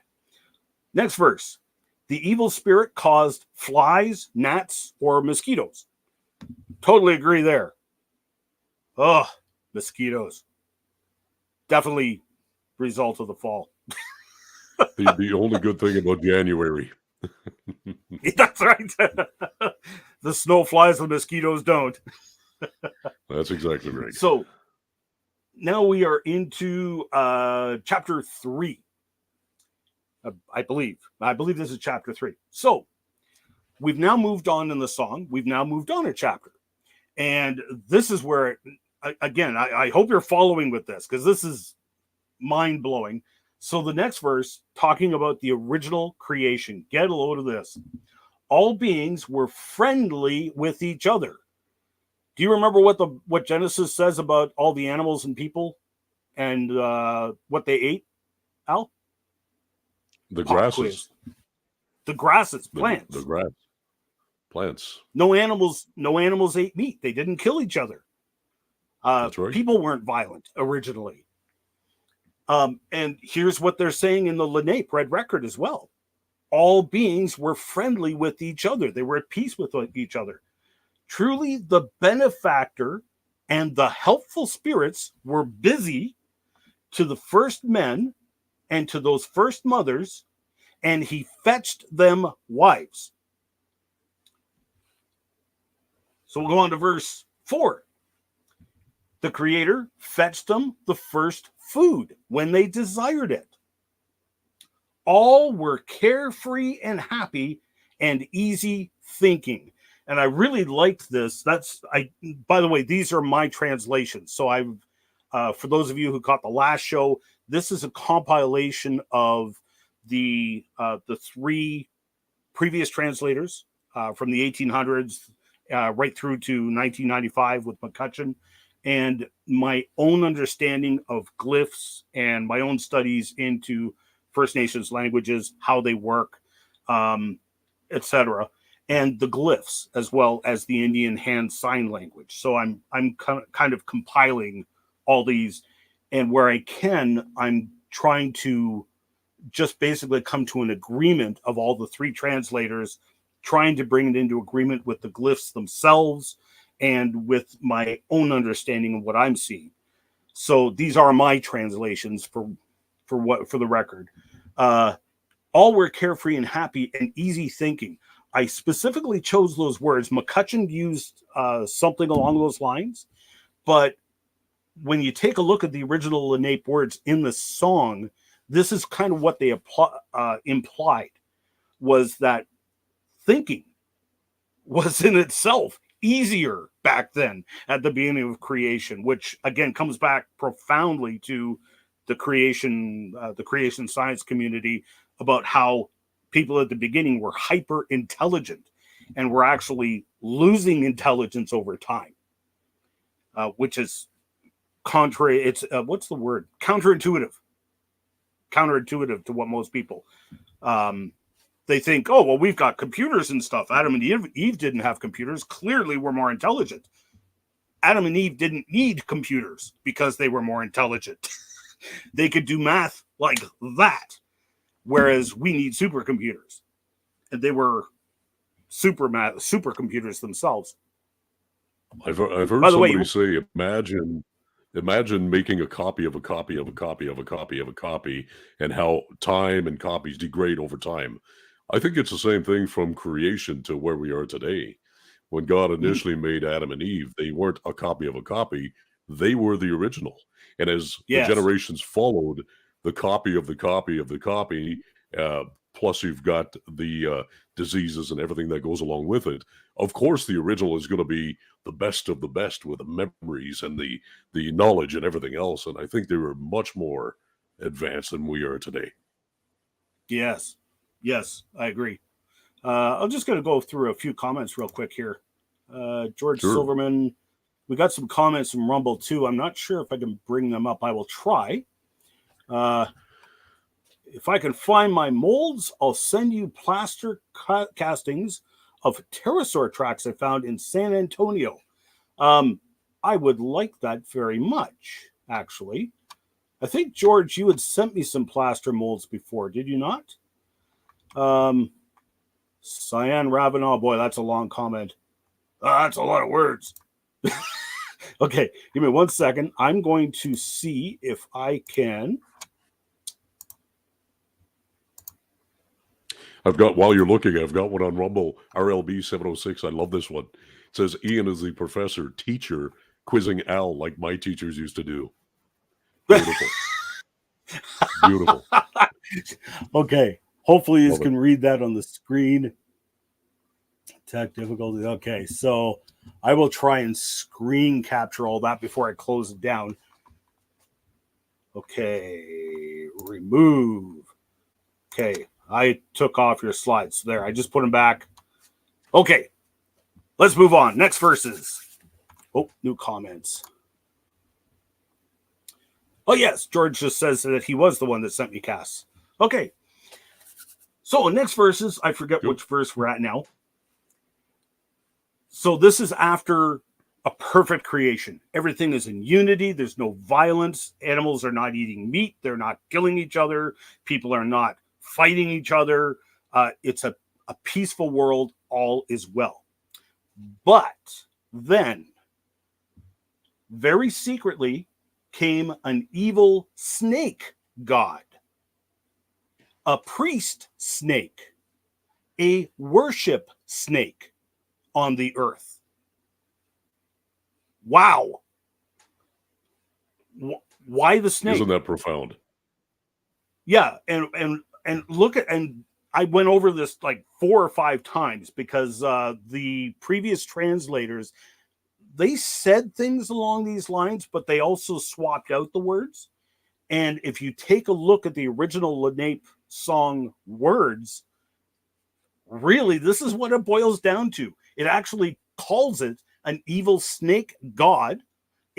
[SPEAKER 2] Next verse. The evil spirit caused flies, gnats, or mosquitoes. Totally agree there. Oh, mosquitoes. Definitely result of the fall.
[SPEAKER 1] The only good thing about January.
[SPEAKER 2] That's right. The snow flies, the mosquitoes don't.
[SPEAKER 1] That's exactly right.
[SPEAKER 2] So now we are into chapter 3. I believe this is chapter 3. So we've now moved on in the song. We've now moved on a chapter. And this is where, again, I hope you're following with this, because this is mind-blowing. So the next verse, talking about the original creation. Get a load of this. All beings were friendly with each other. Do you remember what Genesis says about all the animals and people and what they ate, Al?
[SPEAKER 1] The grasses.
[SPEAKER 2] The grasses, plants.
[SPEAKER 1] The grass. Plants.
[SPEAKER 2] No animals ate meat. They didn't kill each other.
[SPEAKER 1] That's right.
[SPEAKER 2] People weren't violent originally. And here's what they're saying in the Lenape Red Record as well. All beings were friendly with each other. They were at peace with each other. Truly, the benefactor and the helpful spirits were busy to the first men and to those first mothers, and he fetched them wives. So we'll go on to verse 4. The Creator fetched them the first food when they desired it. All were carefree and happy and easy thinking. And I really liked this. By the way, these are my translations. So I've, for those of you who caught the last show, this is a compilation of the 3 previous translators from the 1800s right through to 1995 with McCutcheon. and my own understanding of glyphs and my own studies into First Nations languages, how they work, etc., and the glyphs as well as the Indian hand sign language. So I'm kind of compiling all these, and where I can, I'm trying to just basically come to an agreement of all the three translators, trying to bring it into agreement with the glyphs themselves and with my own understanding of what I'm seeing. So these are my translations for the record. All were carefree and happy and easy thinking. I specifically chose those words. McCutcheon used something along those lines, but when you take a look at the original Lenape words in the song, this is kind of what they implied, was that thinking was in itself easier back then at the beginning of creation, which again comes back profoundly to the creation science community about how people at the beginning were hyper intelligent and were actually losing intelligence over time, which is contrary. It's what's the word? Counterintuitive to what most people they think. Oh, well, we've got computers and stuff. Adam and Eve didn't have computers. Clearly, we're more intelligent. Adam and Eve didn't need computers because they were more intelligent. They could do math like that, whereas we need supercomputers, and they were supercomputers themselves.
[SPEAKER 1] I've heard somebody say, imagine making a copy of a copy of a copy of a copy of a copy, and how time and copies degrade over time. I think it's the same thing from creation to where we are today. When God initially made Adam and Eve, they weren't a copy of a copy, they were the original. And as the generations followed, the copy of the copy of the copy, plus you've got the diseases and everything that goes along with it. Of course, the original is going to be the best of the best with the memories and the knowledge and everything else. And I think they were much more advanced than we are today.
[SPEAKER 2] Yes, I agree. I'm just going to go through a few comments real quick here. George Silverman, we got some comments from Rumble too. I'm not sure if I can bring them up. I will try. If I can find my molds, I'll send you plaster castings of pterosaur tracks I found in San Antonio. I would like that very much, actually. I think, George, you had sent me some plaster molds before, did you not? Cyan Ravenel, boy, that's a long comment. That's a lot of words. Okay, give me 1 second. I'm going to see if I can.
[SPEAKER 1] While you're looking, I've got one on Rumble, RLB 706. I love this one. It says, Ian is the professor, teacher, quizzing Al like my teachers used to do. Beautiful. Beautiful.
[SPEAKER 2] Okay. Hopefully you can read that on the screen. Tech difficulty. Okay. So I will try and screen capture all that before I close it down. Okay. Remove. Okay. I took off your slides. There. I just put them back. Okay. Let's move on. Next verses. Oh, new comments. Oh, yes. George just says that he was the one that sent me casts. Okay. So next verses, I forget which verse we're at now. So this is after a perfect creation. Everything is in unity. There's no violence. Animals are not eating meat. They're not killing each other. People are not fighting each other. It's a peaceful world. All is well. But then, very secretly, came an evil snake god. A priest snake, a worship snake on the earth. Wow. Why the snake?
[SPEAKER 1] Isn't that profound?
[SPEAKER 2] Yeah, and look at, and I went over this like 4 or 5 times because the previous translators, they said things along these lines, but they also swapped out the words. And if you take a look at the original Lenape song words, really, this is what it boils down to. It actually calls it an evil snake god,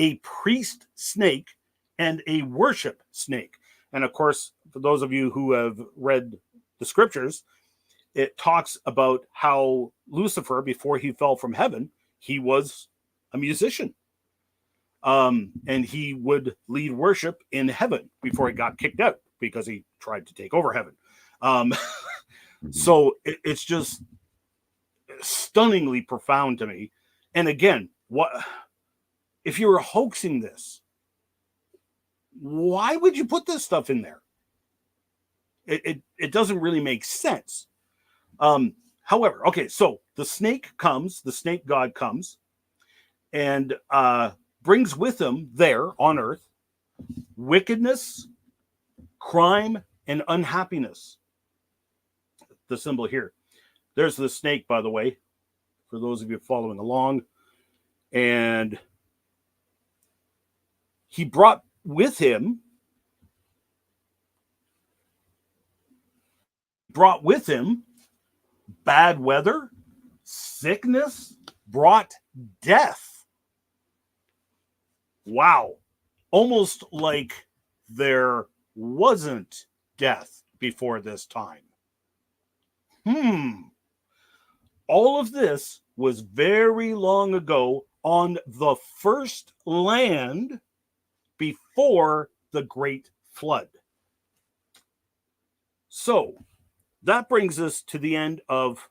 [SPEAKER 2] a priest snake, and a worship snake. And of course, for those of you who have read the scriptures, it talks about how Lucifer, before he fell from heaven, he was a musician. And he would lead worship in heaven before he got kicked out because he tried to take over heaven. So it's just stunningly profound to me. And again, what if you were hoaxing this? Why would you put this stuff in there? It doesn't really make sense. However, okay, so the snake god comes, and brings with him there on earth wickedness, crime, and unhappiness. The symbol here. There's the snake, by the way, for those of you following along. And he brought with him bad weather, sickness, brought death. Wow. Almost like there wasn't death before this time. All of this was very long ago on the first land before the Great Flood. So that brings us to the end of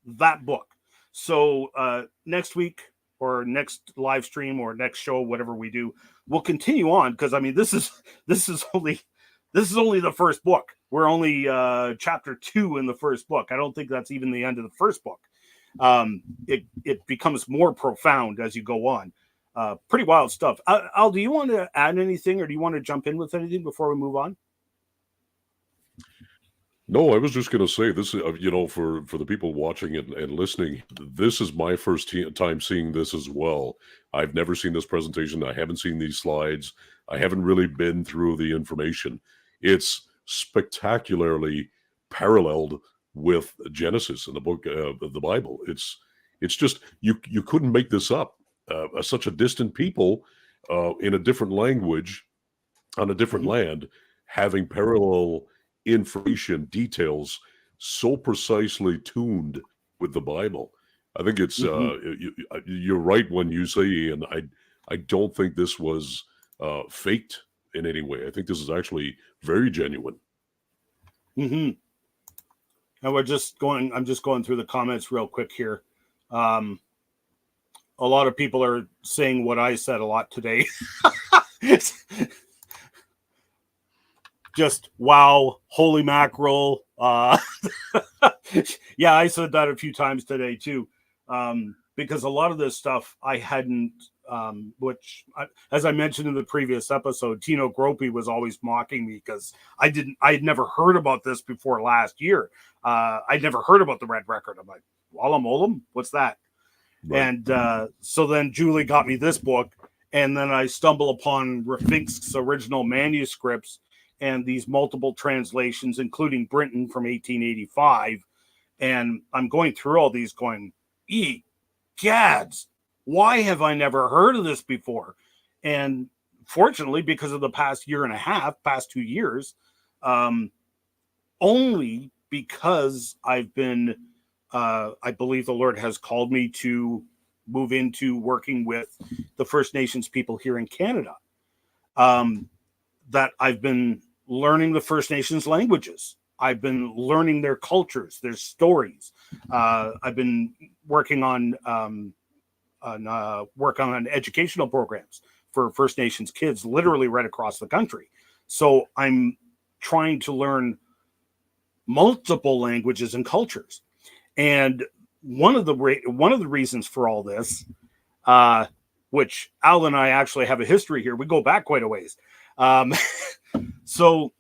[SPEAKER 2] that book. So next week or next live stream or next show, whatever we do, we'll continue on, because I mean this is only the first book. We're only chapter 2 in the first book. I don't think that's even the end of the first book. It becomes more profound as you go on. Pretty wild stuff. Al, do you want to add anything, or do you want to jump in with anything before we move on?
[SPEAKER 1] No, I was just going to say this, for the people watching and listening, this is my first time seeing this as well. I've never seen this presentation. I haven't seen these slides. I haven't really been through the information. It's spectacularly paralleled with Genesis in the book of the Bible. It's just, you couldn't make this up. Such a distant people in a different language on a different land, having parallel information, details so precisely tuned with the Bible. I think it's you're right when you say, Ian, I don't think this was faked in any way. I think this is actually very genuine.
[SPEAKER 2] And I'm just going through the comments real quick here. A lot of people are saying what I said a lot today. Just wow, holy mackerel. Yeah, I said that a few times today too, because a lot of this stuff I hadn't, as I mentioned in the previous episode, Tino Gropey was always mocking me because I had never heard about this before last year. I'd never heard about the Red Record. I'm like, Walam Olum? What's that? Right. And so then Julie got me this book, and then I stumble upon Rafink's original manuscripts and these multiple translations, including Brinton from 1885. And I'm going through all these going, gads, why have I never heard of this before? And fortunately, because of the past year and a half, past 2 years, only because I've been, I believe the Lord has called me to move into working with the First Nations people here in Canada, that I've been learning the First Nations languages. I've been learning their cultures, their stories. I've been working on educational programs for First Nations kids, literally right across the country. So I'm trying to learn multiple languages and cultures. And one of the reasons for all this, which Al and I actually have a history here. We go back quite a ways. So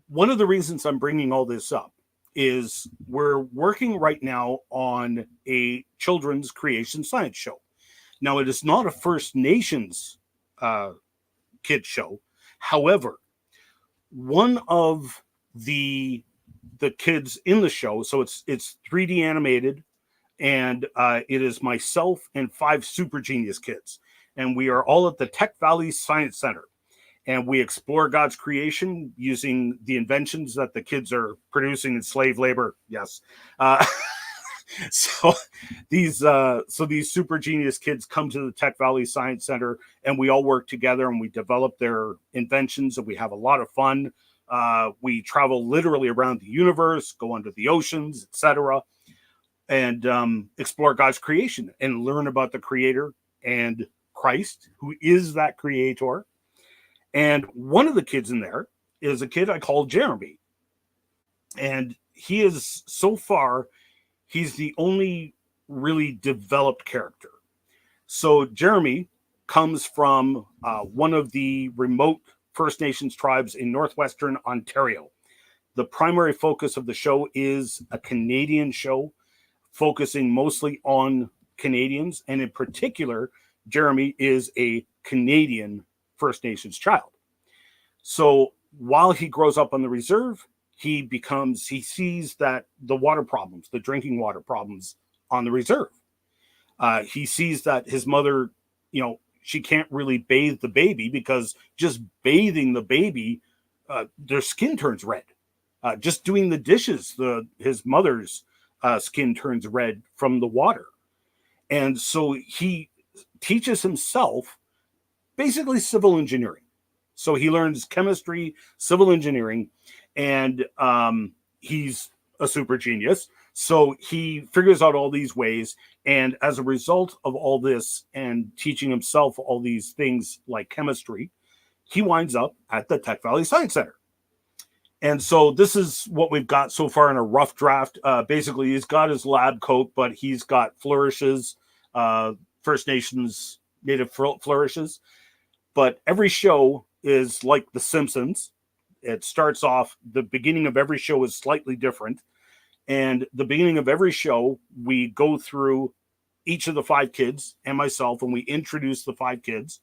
[SPEAKER 2] one of the reasons I'm bringing all this up is we're working right now on a children's creation science show. Now, it is not a First Nations kid show. However, one of the kids in the show, so it's 3D animated, and it is myself and 5 super genius kids, and we are all at the Tech Valley Science Center, and we explore God's creation using the inventions that the kids are producing in slave labor. Yes. So these super genius kids come to the Tech Valley Science Center, and we all work together and we develop their inventions, and we have a lot of fun. We travel literally around the universe, go under the oceans, etc., and explore God's creation and learn about the Creator and Christ, who is that Creator. And one of the kids in there is a kid I call Jeremy, and he is so far. He's the only really developed character. So Jeremy comes from one of the remote First Nations tribes in northwestern Ontario. The primary focus of the show is a Canadian show, focusing mostly on Canadians. And in particular, Jeremy is a Canadian First Nations child. So while he grows up on the reserve, he sees that the water problems, the drinking water problems on the reserve. He sees that his mother, she can't really bathe the baby because just bathing the baby, their skin turns red. Just doing the dishes, his mother's skin turns red from the water. And so he teaches himself basically civil engineering. So he learns chemistry, civil engineering, and he's a super genius. So he figures out all these ways. And as a result of all this and teaching himself all these things like chemistry, he winds up at the Tech Valley Science Center. And so this is what we've got so far in a rough draft. Basically, he's got his lab coat, but he's got flourishes, First Nations native flourishes. But every show is like The Simpsons. It starts off, the beginning of every show is slightly different. And the beginning of every show, we go through each of the 5 kids and myself, and we introduce the 5 kids.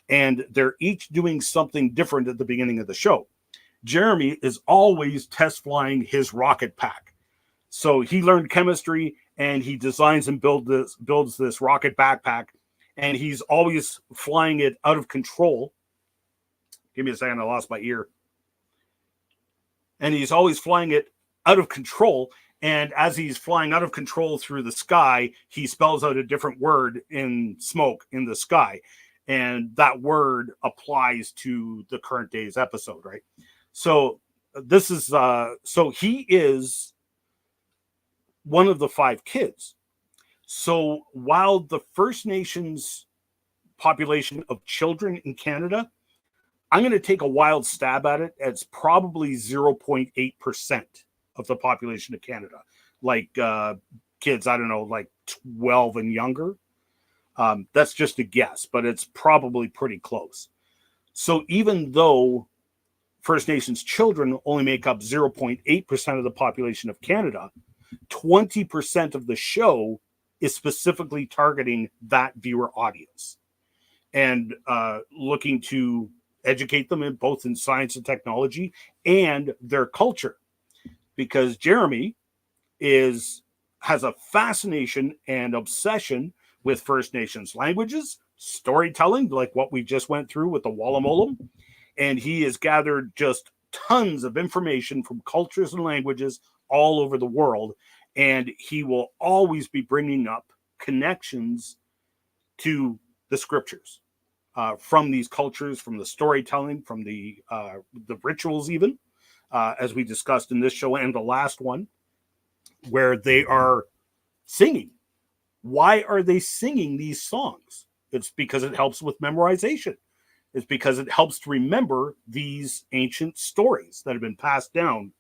[SPEAKER 2] And they're each doing something different at the beginning of the show. Jeremy is always test flying his rocket pack. So he learned chemistry, and he designs and builds this rocket backpack. And he's always flying it out of control. Give me a second, I lost my ear. And he's always flying it out of control. And as he's flying out of control through the sky, he spells out a different word in smoke in the sky. And that word applies to the current day's episode, right? So this is, so he is one of the 5 kids. So while the First Nations population of children in Canada, I'm going to take a wild stab at it. It's probably 0.8% of the population of Canada. Like kids, I don't know, like 12 and younger. That's just a guess, but it's probably pretty close. So even though First Nations children only make up 0.8% of the population of Canada, 20% of the show is specifically targeting that viewer audience and looking to educate them in both in science and technology and their culture. Because Jeremy has a fascination and obsession with First Nations languages, storytelling, like what we just went through with the Walam Olum. And he has gathered just tons of information from cultures and languages all over the world. And he will always be bringing up connections to the scriptures from these cultures, from the storytelling, from the rituals even, as we discussed in this show and the last one, where they are singing. Why are they singing these songs? It's because it helps with memorization. It's because it helps to remember these ancient stories that have been passed down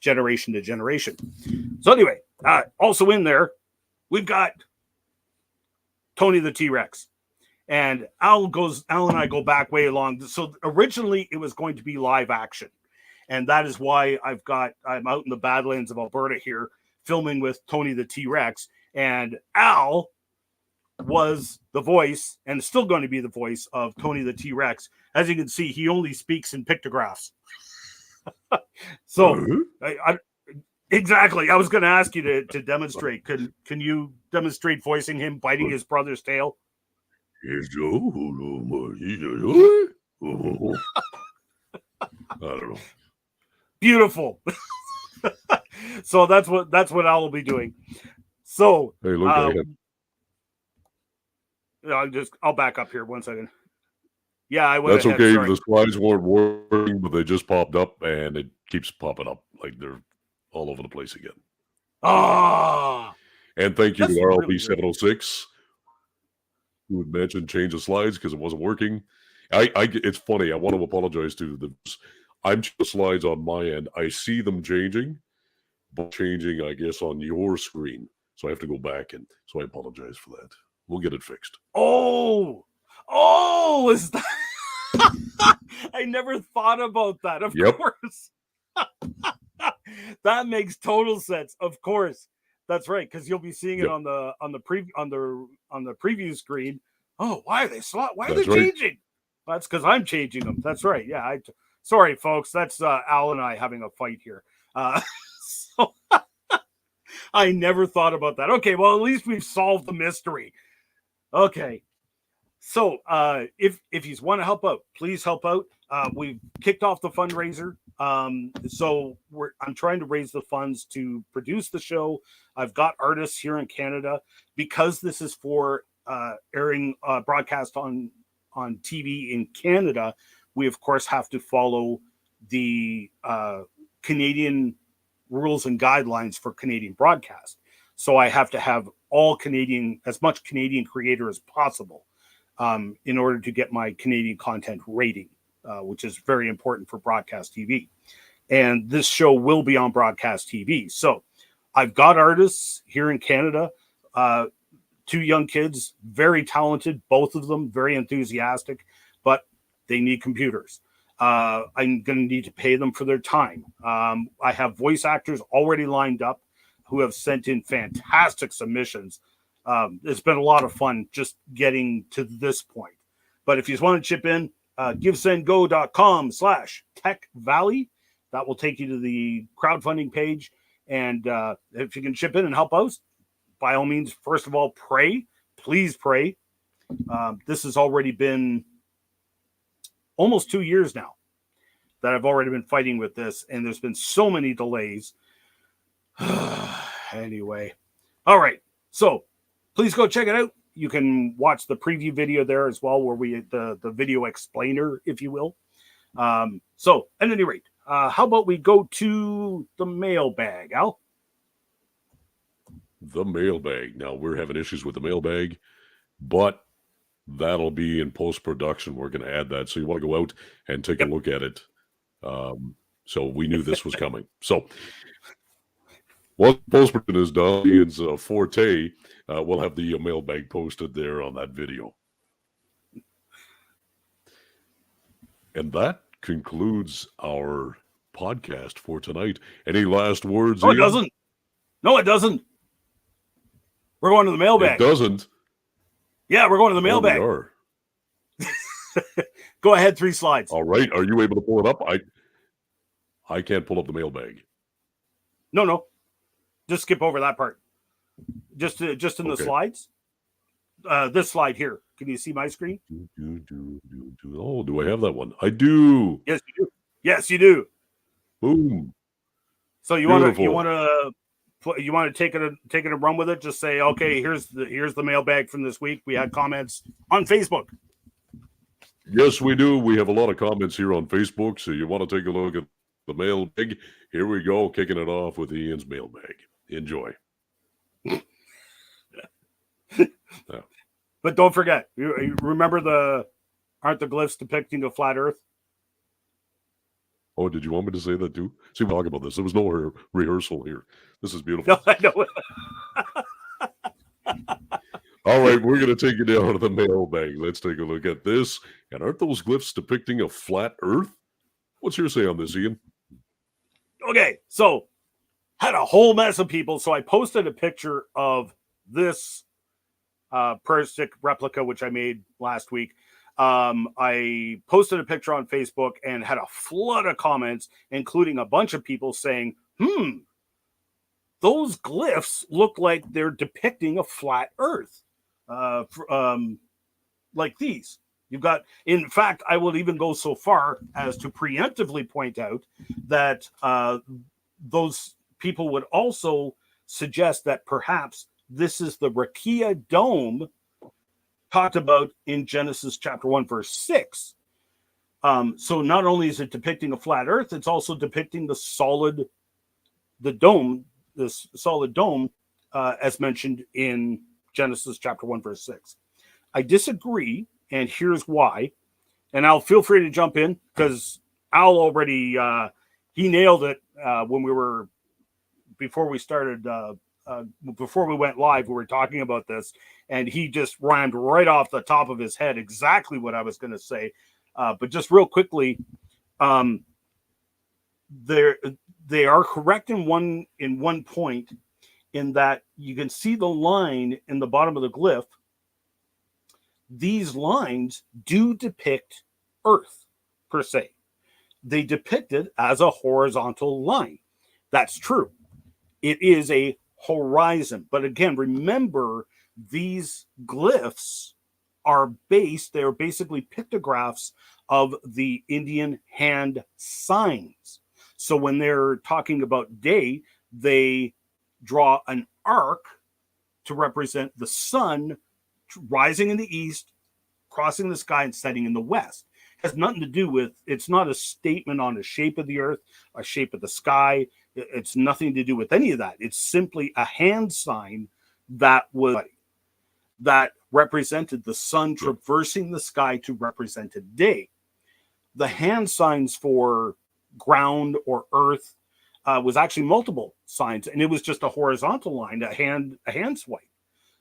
[SPEAKER 2] generation to generation. So anyway, also in there, we've got Tony the T-Rex. And Al and I go back way along. So originally it was going to be live action. And that is why I'm out in the Badlands of Alberta here filming with Tony the T-Rex. And Al was the voice and still going to be the voice of Tony the T-Rex. As you can see, he only speaks in pictographs. So Exactly. I was going to ask you to demonstrate. Can you demonstrate voicing him biting his brother's tail?
[SPEAKER 1] I don't know.
[SPEAKER 2] Beautiful. So that's what I'll be doing. So
[SPEAKER 1] Hey, look, I have,
[SPEAKER 2] I'll back up here 1 second. Yeah, I went
[SPEAKER 1] that's
[SPEAKER 2] ahead.
[SPEAKER 1] okay.
[SPEAKER 2] Sorry.
[SPEAKER 1] The slides weren't working, but they just popped up, and it keeps popping up like they're all over the place again.
[SPEAKER 2] Ah,
[SPEAKER 1] And thank you to
[SPEAKER 2] that's really weird.
[SPEAKER 1] RLP706 who had mentioned change the slides because it wasn't working. It's funny. I want to apologize to the. I'm changing the slides on my end. I see them changing, but changing, I guess, on your screen. So I have to go back, and so I apologize for that. We'll get it fixed.
[SPEAKER 2] Oh, is that? I never thought about that. Of course. That makes total sense. Of course. That's right, because you'll be seeing it on the preview screen. Oh, why are they Why are they changing? That's because I'm changing them. That's right. Yeah. Sorry, folks. That's Al and I having a fight here. So I never thought about that. Okay, well, at least we've solved the mystery. Okay. So if you want to help out, please help out. We've kicked off the fundraiser. So I'm trying to raise the funds to produce the show. I've got artists here in Canada because this is for airing broadcast on TV in Canada. We of course have to follow the Canadian rules and guidelines for Canadian broadcast. So I have to have as much Canadian creator as possible in order to get my Canadian content rating, which is very important for broadcast TV. And this show will be on broadcast TV. So I've got artists here in Canada, 2 young kids, very talented, both of them, very enthusiastic, but they need computers. I'm going to need to pay them for their time. I have voice actors already lined up who have sent in fantastic submissions. It's been a lot of fun just getting to this point. But if you just want to chip in, givesendgo.com/Tech Valley. That will take you to the crowdfunding page. And if you can chip in and help out, by all means, first of all, pray. Please pray. This has already been almost 2 years now that I've already been fighting with this. And there's been so many delays. Anyway. All right. So please go check it out. You can watch the preview video there as well, where the video explainer, if you will. So at any rate, how about we go to the mailbag, Al?
[SPEAKER 1] The mailbag. Now we're having issues with the mailbag, but that'll be in post-production. We're going to add that. So you want to go out and take a look at it. So we knew this was coming. So once post-production is done, Ian's forte, we'll have the mailbag posted there on that video. And that concludes our podcast for tonight. Any last words,
[SPEAKER 2] No,
[SPEAKER 1] Ian?
[SPEAKER 2] it doesn't. No, it doesn't. We're going to the mailbag.
[SPEAKER 1] It doesn't?
[SPEAKER 2] Yeah, we're going to the mailbag.
[SPEAKER 1] We are.
[SPEAKER 2] Go ahead, 3 slides.
[SPEAKER 1] All right. Are you able to pull it up? I can't pull up the mailbag.
[SPEAKER 2] No. Just skip over that part. Just in the slides. This slide here. Can you see my screen?
[SPEAKER 1] Oh, do I have that one? I do.
[SPEAKER 2] Yes, you do. Yes, you do.
[SPEAKER 1] Boom.
[SPEAKER 2] So you want to take it and run with it? Just say, okay, here's the mailbag from this week. We had comments on Facebook.
[SPEAKER 1] Yes, we do. We have a lot of comments here on Facebook. So you want to take a look at the mailbag? Here we go, kicking it off with Ian's mailbag. Enjoy.
[SPEAKER 2] Yeah. But don't forget, you remember aren't the glyphs depicting a flat Earth?
[SPEAKER 1] Oh, did you want me to say that too? See, we'll talk about this. There was no rehearsal here. This is beautiful.
[SPEAKER 2] No, I know.
[SPEAKER 1] All right, we're going to take you down to the mailbag. Let's take a look at this. And aren't those glyphs depicting a flat Earth? What's your say on this, Ian?
[SPEAKER 2] Okay, so had a whole mess of people. So I posted a picture of this Perstic replica, which I made last week. I posted a picture on Facebook and had a flood of comments, including a bunch of people saying, those glyphs look like they're depicting a flat Earth, like these. You've got, in fact, I will even go so far as to preemptively point out that those people would also suggest that perhaps this is the Rakia dome talked about in Genesis chapter 1, verse 6. So not only is it depicting a flat Earth, it's also depicting the solid dome, as mentioned in Genesis chapter 1, verse 6. I disagree, and here's why. And Al, feel free to jump in, because Al already he nailed it before we went live. We were talking about this, and he just rhymed right off the top of his head exactly what I was going to say. But just real quickly, they are correct in one point, in that you can see the line in the bottom of the glyph. These lines do depict Earth per se. They depict it as a horizontal line. That's true. It is a horizon. But again, remember, these glyphs are they're basically pictographs of the Indian hand signs. So when they're talking about day, they draw an arc to represent the sun rising in the east, crossing the sky, and setting in the west. It has nothing to do with, it's not a statement on the shape of the earth, a shape of the sky. It's nothing to do with any of that. It's simply a hand sign that represented the sun traversing the sky to represent a day. The hand signs for ground or earth was actually multiple signs, and it was just a horizontal line, a hand swipe.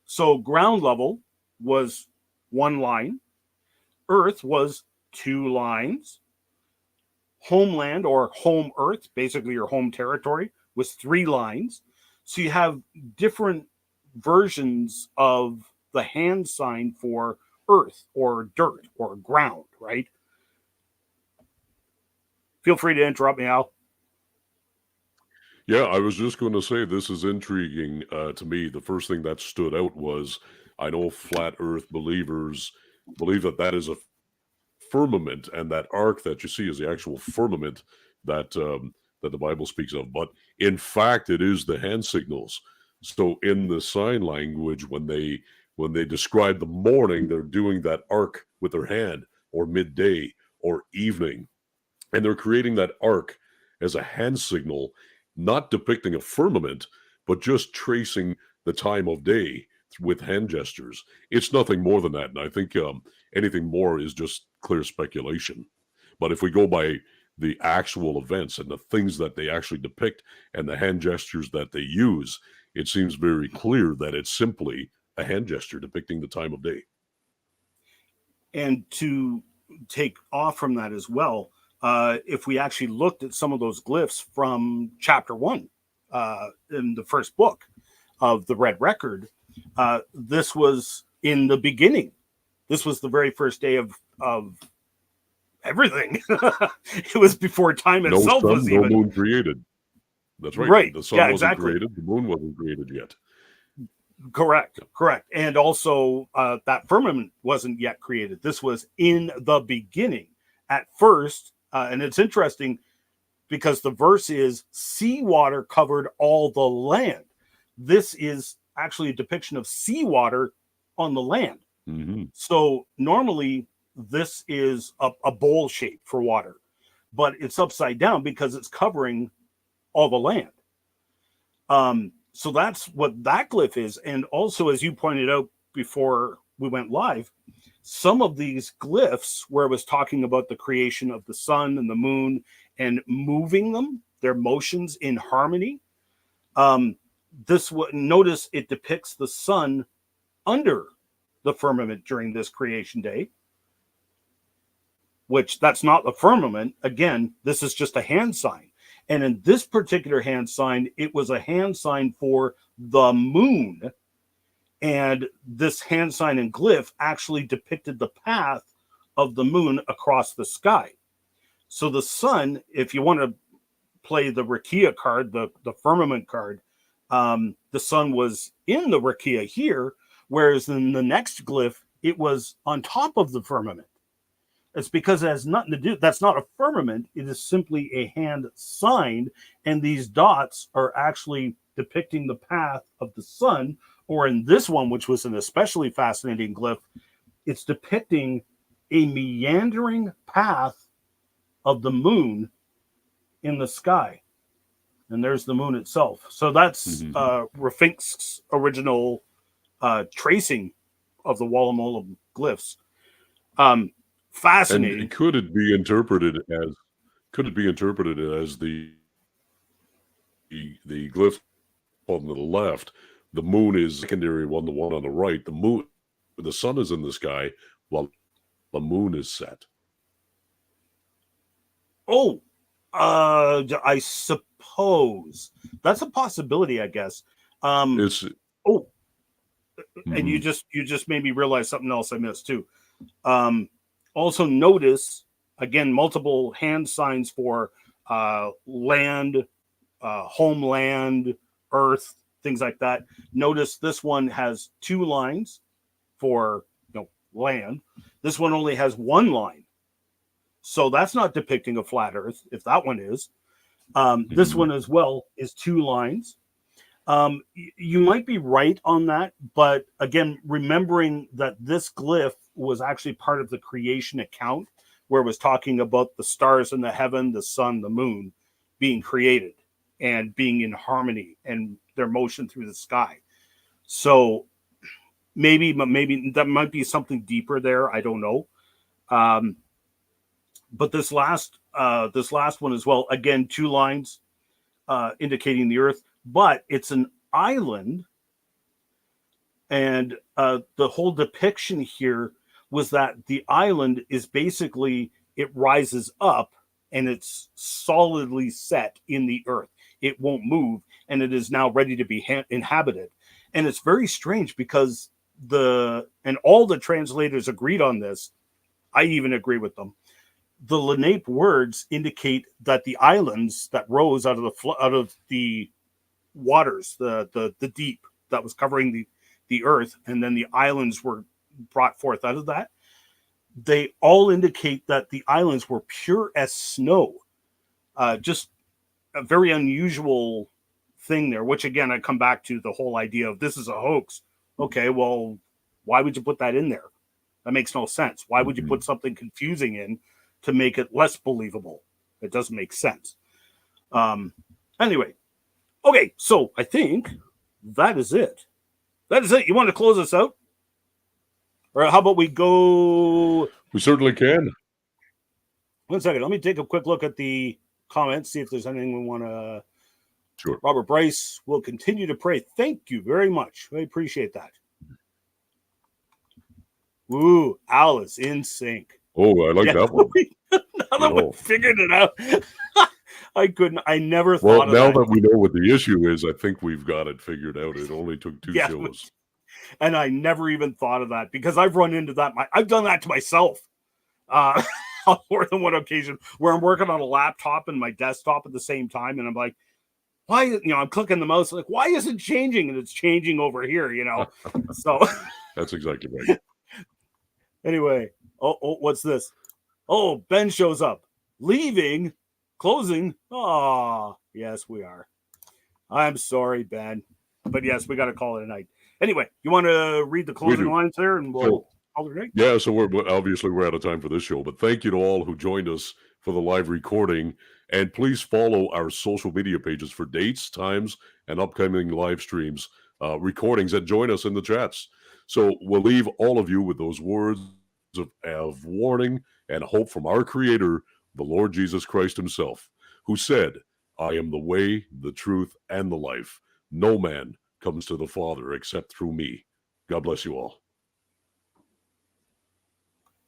[SPEAKER 2] So ground level was one line, earth was two lines, homeland or home earth, basically your home territory, was three lines. So you have different versions of the hand sign for earth or dirt or ground, right? Feel free to interrupt me, Al.
[SPEAKER 1] Yeah, I was just going to say, this is intriguing to me. The first thing that stood out was, I know flat earth believers believe that is a firmament, and that arc that you see is the actual firmament that the Bible speaks of. But in fact, it is the hand signals. So in the sign language, when they describe the morning, they're doing that arc with their hand, or midday, or evening. And they're creating that arc as a hand signal, not depicting a firmament, but just tracing the time of day with hand gestures. It's nothing more than that. And I think anything more is just clear speculation. But if we go by the actual events and the things that they actually depict and the hand gestures that they use, it seems very clear that it's simply a hand gesture depicting the time of day.
[SPEAKER 2] And to take off from that as well, if we actually looked at some of those glyphs from chapter 1 in the first book of the Red Record, this was in the beginning. This was the very first day of everything. It was before time itself was
[SPEAKER 1] even. No moon created. That's right.
[SPEAKER 2] Right.
[SPEAKER 1] The sun wasn't created. The moon wasn't created yet.
[SPEAKER 2] Correct. And also that firmament wasn't yet created. This was in the beginning. At first, and it's interesting because the verse is seawater covered all the land. This is actually a depiction of seawater on the land.
[SPEAKER 1] Mm-hmm.
[SPEAKER 2] So normally this is a bowl shape for water, but it's upside down because it's covering all the land. So that's what that glyph is. And also, as you pointed out before we went live, some of these glyphs where it was talking about the creation of the sun and the moon and moving them, their motions in harmony. Notice it depicts the sun under the firmament during this creation day, which that's not the firmament. Again, this is just a hand sign. And in this particular hand sign, it was a hand sign for the moon. And this hand sign and glyph actually depicted the path of the moon across the sky. So the sun, if you want to play the Rakia card, the firmament card, the sun was in the rakia here, whereas in the next glyph, it was on top of the firmament. It's because it has nothing to do. That's not a firmament. It is simply a hand signed, and these dots are actually depicting the path of the sun. Or in this one, which was an especially fascinating glyph, it's depicting a meandering path of the moon in the sky. And there's the moon itself. So that's Rafink's original tracing of the Wallum Olum glyphs. Fascinating.
[SPEAKER 1] And could it be interpreted as the glyph on the left? The moon is secondary one, the one on the right. The sun is in the sky while the moon is set.
[SPEAKER 2] Oh, I suppose that's a possibility, I guess. And you just made me realize something else I missed too. Also notice, again, multiple hand signs for land, homeland, earth, things like that. Notice this one has 2 lines for land. This one only has 1 line. So that's not depicting a flat earth, if that one is. This one as well is 2 lines. You might be right on that, but again, remembering that this glyph was actually part of the creation account, where it was talking about the stars in the heaven, the sun, the moon being created and being in harmony and their motion through the sky. So maybe that might be something deeper there. I don't know. But this last one as well, again, 2 lines indicating the earth, but it's an island. And the whole depiction here was that the island is basically, it rises up and it's solidly set in the earth. It won't move, and it is now ready to be inhabited. And it's very strange because all the translators agreed on this. I even agree with them. The Lenape words indicate that the islands that rose out of the waters, the deep that was covering the earth, and then the islands were brought forth out of that, they all indicate that the islands were pure as snow. Just a very unusual thing there, which again, I come back to the whole idea of this is a hoax. Okay, well, why would you put that in there? That makes no sense. Why would you put something confusing in to make it less believable? It doesn't make sense. Anyway, okay, so I think that is it. That is it. You want to close us out? Or how about we go?
[SPEAKER 1] We certainly can.
[SPEAKER 2] 1 second. Let me take a quick look at the comments, see if there's anything we want to.
[SPEAKER 1] Sure.
[SPEAKER 2] Robert Bryce will continue to pray. Thank you very much. I appreciate that. Ooh, Al is in sync.
[SPEAKER 1] Oh, I like that one.
[SPEAKER 2] Now that we figured it out. I never thought of that.
[SPEAKER 1] Well, now that we know what the issue is, I think we've got it figured out. It only took 2 shows.
[SPEAKER 2] And I never even thought of that because I've run into that. I've done that to myself on more than one occasion where I'm working on a laptop and my desktop at the same time. And I'm like, why, I'm clicking the mouse, like, why is it changing? And it's changing over here, So
[SPEAKER 1] that's exactly right.
[SPEAKER 2] Anyway, oh, what's this? Oh, Ben shows up. Leaving, closing. Oh, yes, we are. I'm sorry, Ben. But yes, we got to call it a night. Anyway, you want to read the closing lines there and we'll call it a night? Yeah,
[SPEAKER 1] so we're out of time for this show, but thank you to all who joined us for the live recording. And please follow our social media pages for dates, times, and upcoming live streams, recordings, and join us in the chats. So we'll leave all of you with those words of warning and hope from our Creator, the Lord Jesus Christ himself, who said, I am the way, the truth, and the life. No man comes to the Father except through me. God bless you all.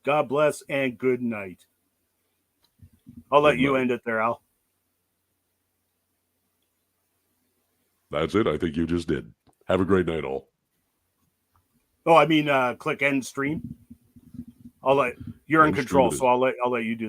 [SPEAKER 2] God bless and good night. I'll let you end it there, Al.
[SPEAKER 1] That's it. I think you just did. Have a great night, all.
[SPEAKER 2] Oh, I mean, click end stream. You're in control, so I'll let you do that.